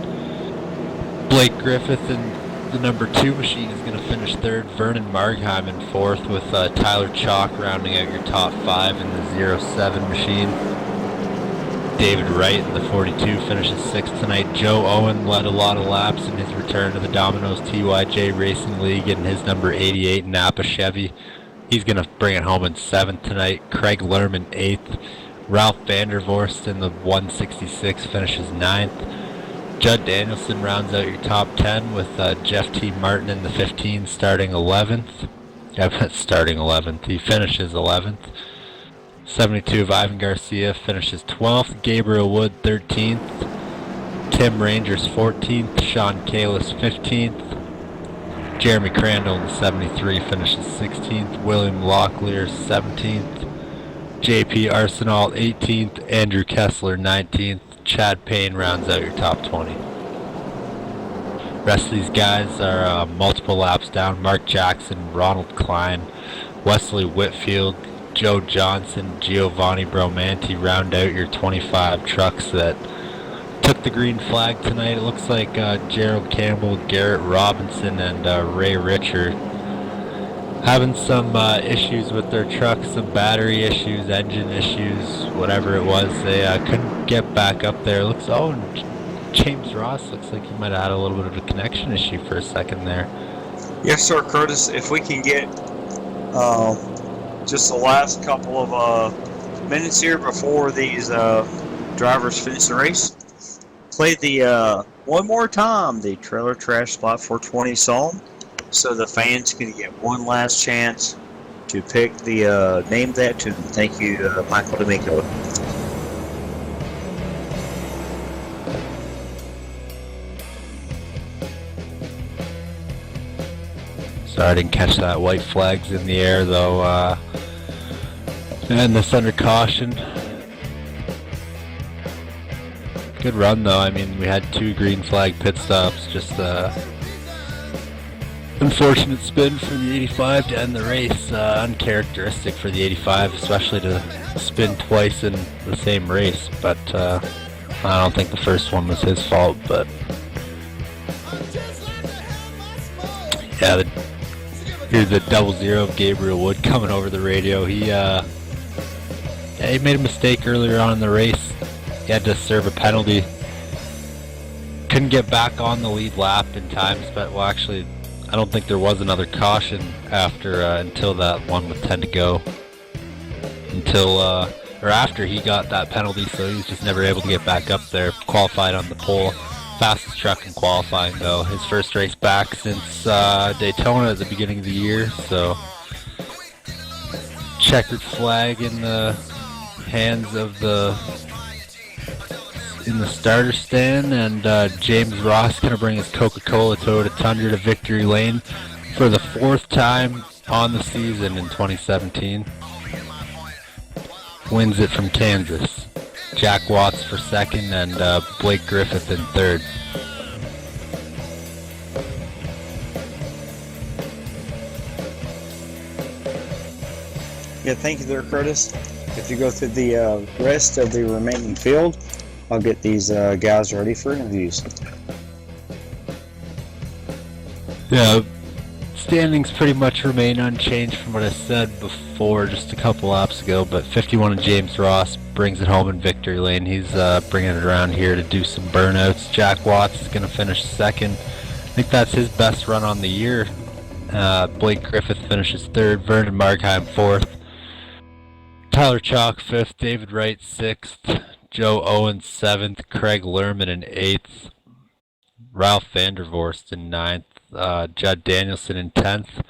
Blake Griffith in the number 2 machine is going to finish third. Vernon Margheim in fourth, with Tyler Chalk rounding out your top 5 in the 07 machine. David Wright in the 42 finishes 6th tonight. Joe Owen led a lot of laps in his return to the Domino's TYJ Racing League in his number 88 Napa Chevy. He's going to bring it home in 7th tonight. Craig Lerman 8th. Ralph Vandervorst in the 166 finishes 9th. Judd Danielson rounds out your top 10 with Jeff T. Martin in the 15 starting 11th. Starting 11th. He finishes 11th. 72 of Ivan Garcia finishes 12th. Gabriel Wood 13th. Tim Rangers 14th. Sean Kalis 15th. Jeremy Crandall in the 73 finishes 16th. William Locklear 17th. JP Arsenal 18th, Andrew Kessler 19th, Chad Payne rounds out your top 20. Rest of these guys are multiple laps down. Mark Jackson, Ronald Klein, Wesley Whitfield, Joe Johnson, Giovanni Bromanti round out your 25 trucks that took the green flag tonight. It looks like Gerald Campbell, Garrett Robinson, and Ray Richard having some issues with their trucks, some battery issues, engine issues, whatever it was. They couldn't get back up there. James Ross looks like he might have had a little bit of a connection issue for a second there. Yes, sir, Curtis. If we can get just the last couple of minutes here before these drivers finish the race, play the one more time the Trailer Trash Spot 420 song, so the fans can get one last chance to pick the name of that tune. Thank you, Michael D'Amico. Sorry I didn't catch that. White flag's in the air though. And this under caution. Good run though. I mean, we had 2 green flag pit stops. Just unfortunate spin from the 85 to end the race. Uncharacteristic for the 85, especially to spin twice in the same race. But I don't think the first one was his fault. But yeah, here's the 00 of Gabriel Wood coming over the radio. He made a mistake earlier on in the race. He had to serve a penalty. Couldn't get back on the lead lap in time. But well, actually, I don't think there was another caution until that one with 10 to go. Or after he got that penalty, so he was just never able to get back up there. Qualified on the pole. Fastest truck in qualifying though. His first race back since Daytona at the beginning of the year. So checkered flag in the hands of in the starter stand, and James Ross gonna bring his Coca-Cola Toyota Tundra to victory lane for the 4th time on the season in 2017. Wins it from Kansas. Jack Watts for 2nd and Blake Griffith in 3rd. Yeah, thank you there, Curtis. If you go through the rest of the remaining field, I'll get these guys ready for interviews. Yeah, standings pretty much remain unchanged from what I said before just a couple laps ago, but 51 of James Ross brings it home in victory lane. He's bringing it around here to do some burnouts. Jack Watts is going to finish 2nd. I think that's his best run on the year. Blake Griffith finishes 3rd. Vernon Markheim 4th. Tyler Chalk 5th. David Wright 6th. Joe Owens 7th. Craig Lerman in 8th. Ralph Vandervorst in 9th. Judd Danielson in 10th.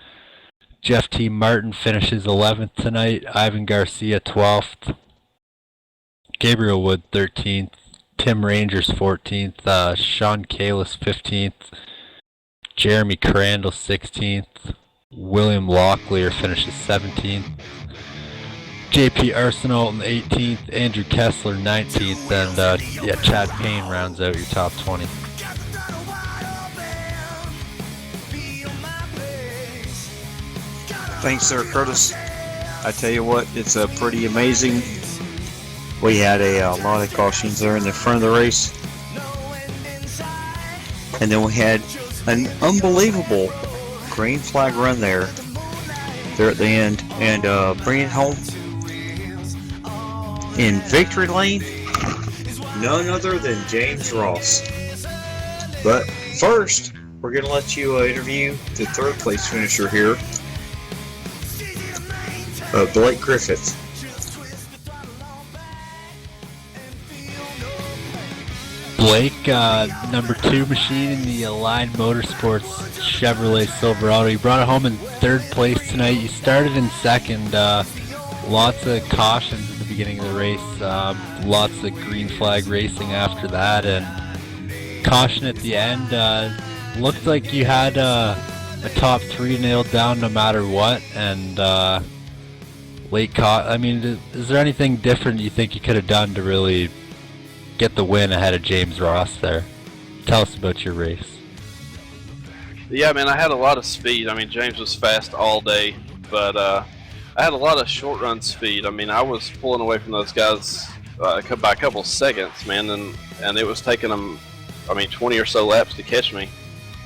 Jeff T. Martin finishes 11th tonight. Ivan Garcia 12th. Gabriel Wood 13th. Tim Rangers 14th. Sean Kalis 15th. Jeremy Crandall 16th. William Locklear finishes 17th. JP Arsenault in 18th. Andrew Kessler 19th. And Chad Payne rounds out your top 20. Thanks, sir, Curtis. I tell you what, it's pretty amazing. We had a lot of cautions there in the front of the race. And then we had an unbelievable green flag run there at the end. And bring it home in victory lane, none other than James Ross. But first, we're going to let you interview the 3rd place finisher here, Blake Griffith. Blake, number 2 machine in the Align Motorsports Chevrolet Silverado. You brought it home in 3rd place tonight. You started in 2nd. Lots of cautions at the beginning of the race. Lots of green flag racing after that, and caution at the end. Looked like you had a top 3 nailed down no matter what, and late caught. I mean, is there anything different you think you could have done to really get the win ahead of James Ross there? Tell us about your race. Yeah, man, I had a lot of speed. I mean, James was fast all day, but I had a lot of short run speed. I mean, I was pulling away from those guys by a couple seconds, man, and it was taking them, 20 or so laps to catch me.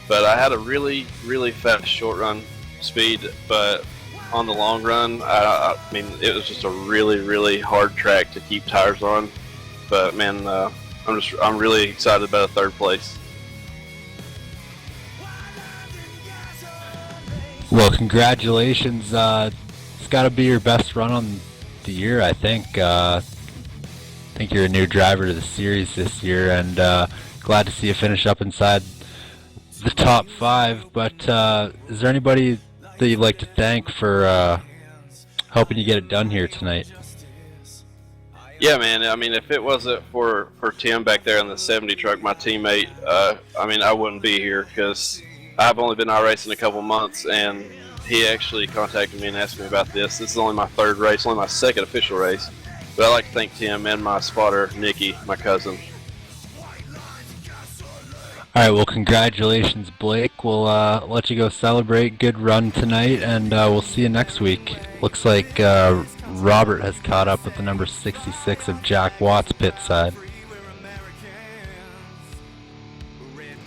But I had a really, really fast short run speed, but on the long run, I mean, it was just a really, really hard track to keep tires on. But man, I'm really excited about a 3rd place. Well, congratulations. It's got to be your best run on the year, I think. I think you're a new driver to the series this year, and glad to see you finish up inside the top 5. But is there anybody that you'd like to thank for helping you get it done here tonight? Yeah, man. I mean, if it wasn't for Tim back there in the 70 truck, my teammate, I wouldn't be here, because I've only been out racing a couple months, and he actually contacted me and asked me about this. This is only my third race, only my second official race. But I'd like to thank Tim and my spotter, Nikki, my cousin. All right, well, congratulations, Blake. We'll let you go celebrate. Good run tonight, and we'll see you next week. Looks like Robert has caught up with the number 66 of Jack Watts' pit side.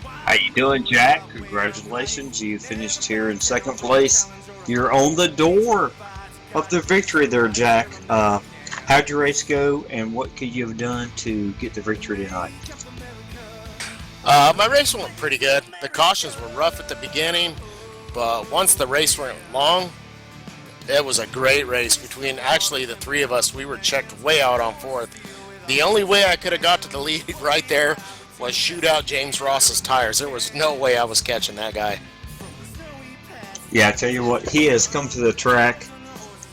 How you doing, Jack? Congratulations. You finished here in second place. You're on the door of the victory there, Jack. How'd your race go, and what could you have done to get the victory tonight? My race went pretty good. The cautions were rough at the beginning, but once the race went long, it was a great race. Between actually the three of us, we were checked way out on fourth. The only way I could have got to the lead right there was shoot out James Ross's tires. There was no way I was catching that guy. Yeah, I tell you what, he has come to the track,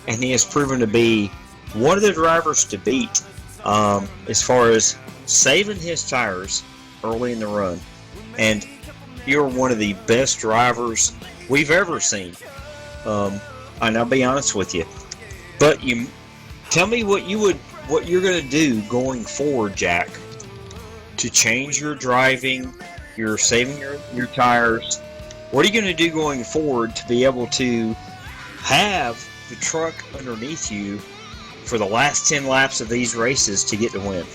and he has proven to be one of the drivers to beat as far as saving his tires early in the run. And you're one of the best drivers we've ever seen. And I'll be honest with you. But you tell me what you're going to do going forward, Jack, to change your driving. You're saving your tires. What are you going to do going forward to be able to have the truck underneath you for the last 10 laps of these races to get the win?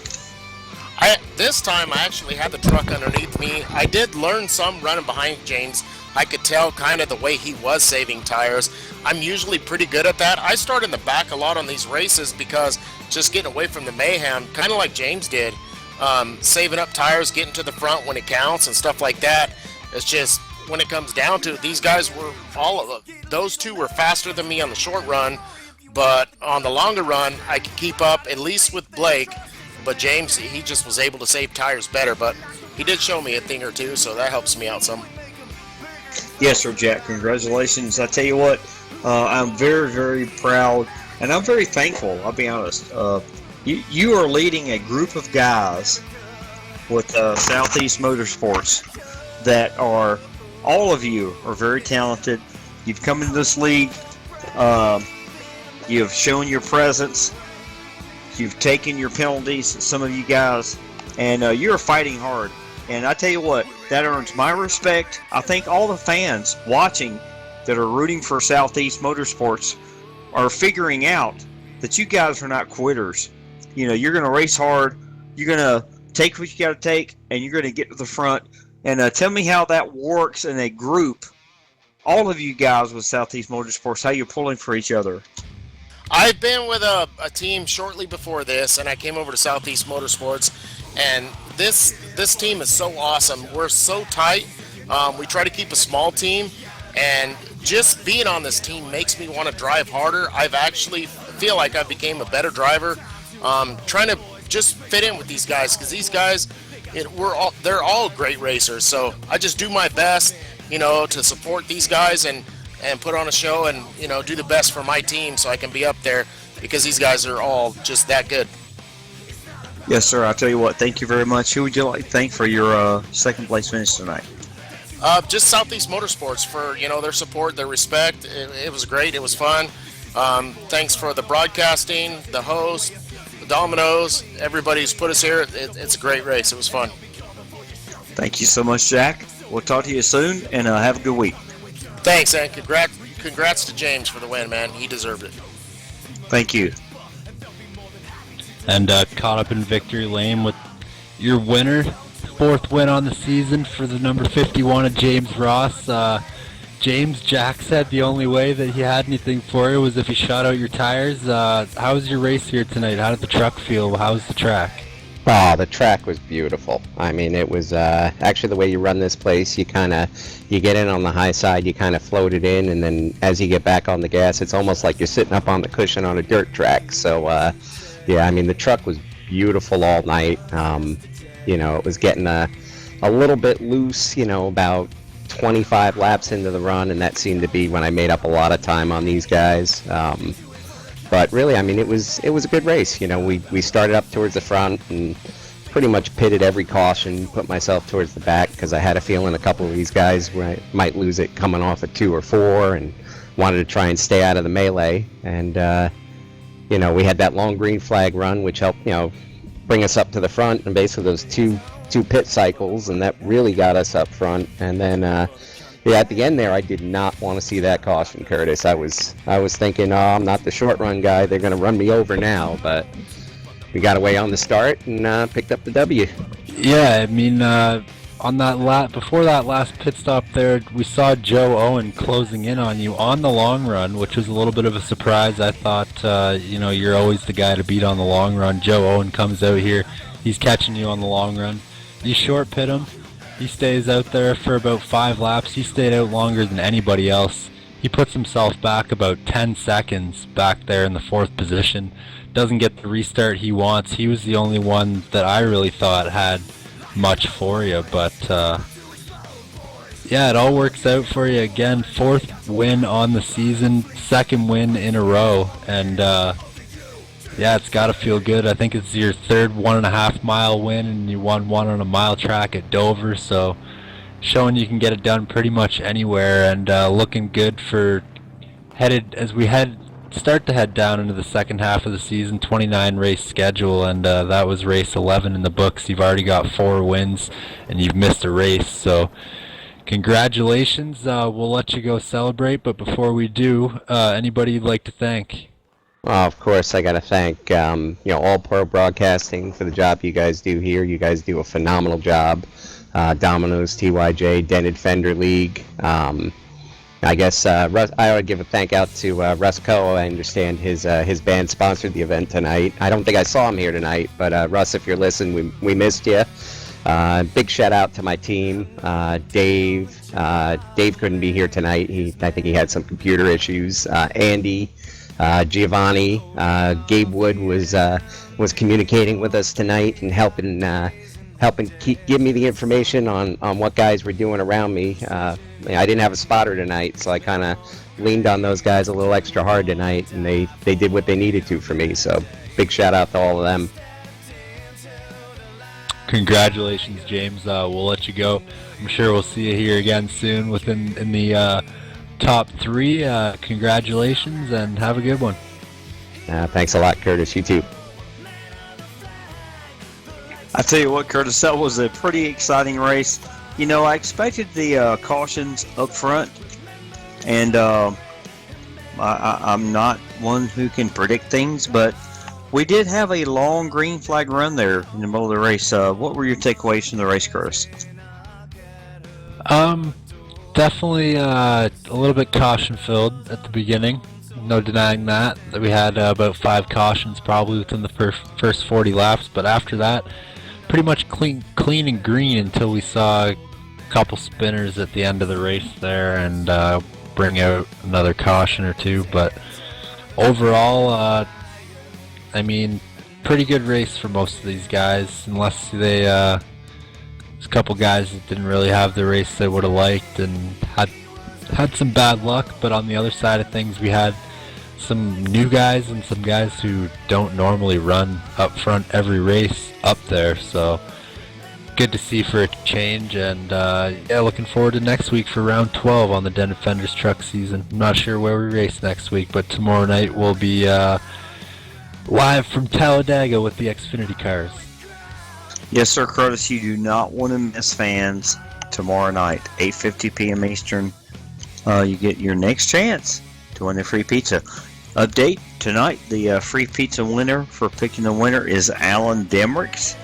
This time I actually had the truck underneath me. I did learn some running behind James. I could tell kind of the way he was saving tires. I'm usually pretty good at that. I start in the back a lot on these races because just getting away from the mayhem, kind of like James did, saving up tires, getting to the front when it counts and stuff like that. It's just when it comes down to it, these guys were those two were faster than me on the short run, but on the longer run, I could keep up at least with Blake. But James, he just was able to save tires better, but he did show me a thing or two, so that helps me out some. Yes, sir, Jack. Congratulations. I tell you what, I'm very, very proud, and I'm very thankful, I'll be honest. You are leading a group of guys with Southeast Motorsports that are, all of you are very talented. You've come into this league. You've shown your presence. You've taken your penalties, some of you guys, and you're fighting hard. And I tell you what, that earns my respect. I think all the fans watching that are rooting for Southeast Motorsports are figuring out that you guys are not quitters. You know, you're going to race hard. You're going to take what you got to take, and you're going to get to the front. And tell me how that works in a group, all of you guys with Southeast Motorsports, how you're pulling for each other. I've been with a team shortly before this, and I came over to Southeast Motorsports, and this team is so awesome. We're so tight. We try to keep a small team, and just being on this team makes me want to drive harder. I've actually feel like I became a better driver, trying to just fit in with these guys, because these guys, they're all great racers. So I just do my best, to support these guys and put on a show and, do the best for my team so I can be up there, because these guys are all just that good. Yes, sir. I'll tell you what, thank you very much. Who would you like to thank for your second place finish tonight? Just Southeast Motorsports for, their support, their respect. It was great. It was fun. Thanks for the broadcasting, the host, the Dominoes, everybody who's put us here. It's a great race. It was fun. Thank you so much, Jack. We'll talk to you soon, and have a good week. Thanks, and congrats to James for the win, man. He deserved it. Thank you. And caught up in victory lane with your winner, fourth win on the season for the number 51 of James Ross. James, Jack said the only way that he had anything for you was if he shot out your tires. How was your race here tonight? How did the truck feel? How was the track? Oh, the track was beautiful. I mean, it was actually the way you run this place. You get in on the high side, you kind of float it in, and then as you get back on the gas, it's almost like you're sitting up on the cushion on a dirt track. So, yeah, I mean, the truck was beautiful all night. It was getting a little bit loose, about 25 laps into the run, and that seemed to be when I made up a lot of time on these guys. But really, I mean, it was a good race. We started up towards the front and pretty much pitted every caution, put myself towards the back because I had a feeling a couple of these guys might lose it coming off at 2 or 4, and wanted to try and stay out of the melee. And we had that long green flag run, which helped bring us up to the front, and basically those two pit cycles, and that really got us up front. And then at the end there, I did not want to see that caution, Curtis. I was thinking, oh, I'm not the short run guy. They're going to run me over now, but we got away on the start and picked up the W. Yeah, I mean, on that before that last pit stop there, we saw Joe Owen closing in on you on the long run, which was a little bit of a surprise. I thought, you're always the guy to beat on the long run. Joe Owen comes out here, he's catching you on the long run. You short pit him, he stays out there for about 5 laps. He stayed out longer than anybody else. He puts himself back about 10 seconds back there in the 4th position. Doesn't get the restart he wants. He was the only one that I really thought had much for you, but yeah, it all works out for you again. 4th win on the season, 2nd win in a row, and yeah, it's got to feel good. I think it's your 3rd 1.5 mile win, and you won one on a mile track at Dover, so showing you can get it done pretty much anywhere, and looking good for start to head down into the second half of the season. 29 race schedule, and that was race 11 in the books. You've already got 4 wins, and you've missed a race, so congratulations. We'll let you go celebrate, but before we do, anybody you'd like to thank? Well, of course, I got to thank All Pro Broadcasting for the job you guys do here. You guys do a phenomenal job. Domino's, TYJ, Dented Fender League. I guess Russ, I would give a thank out to Russ Coe. I understand his band sponsored the event tonight. I don't think I saw him here tonight, but Russ, if you're listening, we missed you. Big shout out to my team. Dave. Dave couldn't be here tonight. I think he had some computer issues. Andy, Giovanni, Gabe Wood was communicating with us tonight and helping give me the information on what guys were doing around me. I didn't have a spotter tonight, so I kind of leaned on those guys a little extra hard tonight, and they did what they needed to for me. So big shout out to all of them. Congratulations, James. We'll let you go. I'm sure we'll see you here again soon in the top 3. Congratulations, and have a good one. Thanks a lot, Curtis. You too. I tell you what, Curtis, that was a pretty exciting race. I expected the cautions up front, and I'm not one who can predict things, but we did have a long green flag run there in the middle of the race. What were your takeaways from the race, Curtis? Definitely a little bit caution-filled at the beginning. No denying that. We had about 5 cautions probably within the first 40 laps, but after that, pretty much clean and green until we saw a couple spinners at the end of the race there and bring out another caution or 2. But overall, pretty good race for most of these guys, unless there's a couple guys that didn't really have the race they would have liked and had some bad luck. But on the other side of things, we had some new guys and some guys who don't normally run up front every race up there, so good to see for a change. And looking forward to next week for round 12 on the Dented Fenders truck season. I'm not sure where we race next week, but tomorrow night we'll be live from Talladega with the Xfinity cars. Yes, sir, Curtis. You do not want to miss, fans. Tomorrow night, 8:50 p.m. Eastern, you get your next chance to win the free pizza. Update tonight: the free pizza winner for picking the winner is Alan Demericks.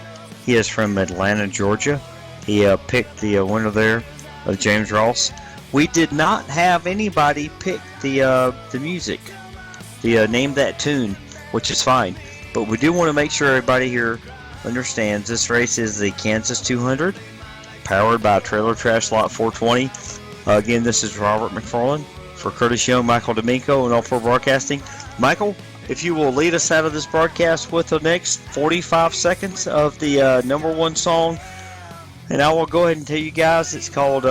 He is from Atlanta, Georgia. He picked the winner there of James Ross. We did not have anybody pick the music, the name that tune, which is fine. But we do want to make sure everybody here understands this race is the Kansas 200, powered by Trailer Trash Lot 420. Again, this is Robert McFarland for Curtis Young, Michael D'Amico, and All Pro Broadcasting. Michael, if you will lead us out of this broadcast with the next 45 seconds of the number 1 song, and I will go ahead and tell you guys it's called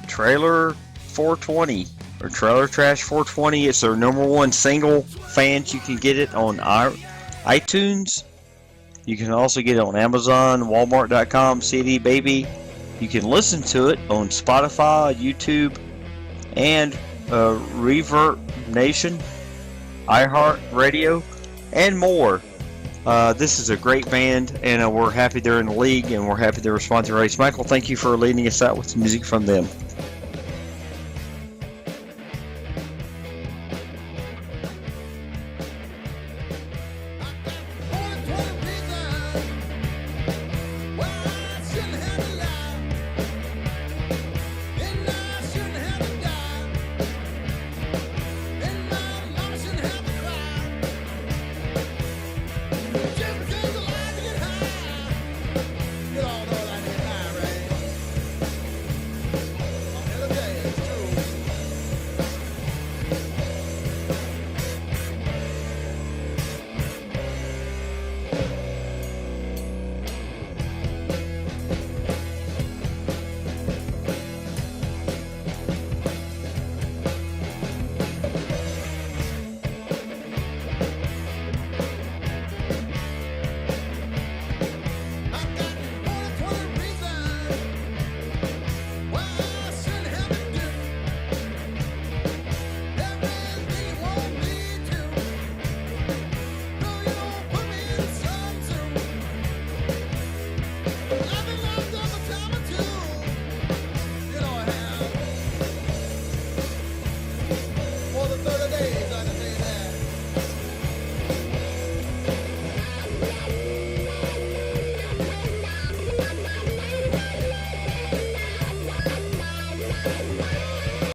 Trailer 420 or Trailer Trash 420. It's their number 1 single. Fans, you can get it on iTunes. You can also get it on Amazon, Walmart.com, CD Baby. You can listen to it on Spotify, YouTube, and Reverb Nation, iHeart Radio, and more. This is a great band, and we're happy they're in the league, and we're happy they're sponsoring race. Michael, thank you for leading us out with some music from them.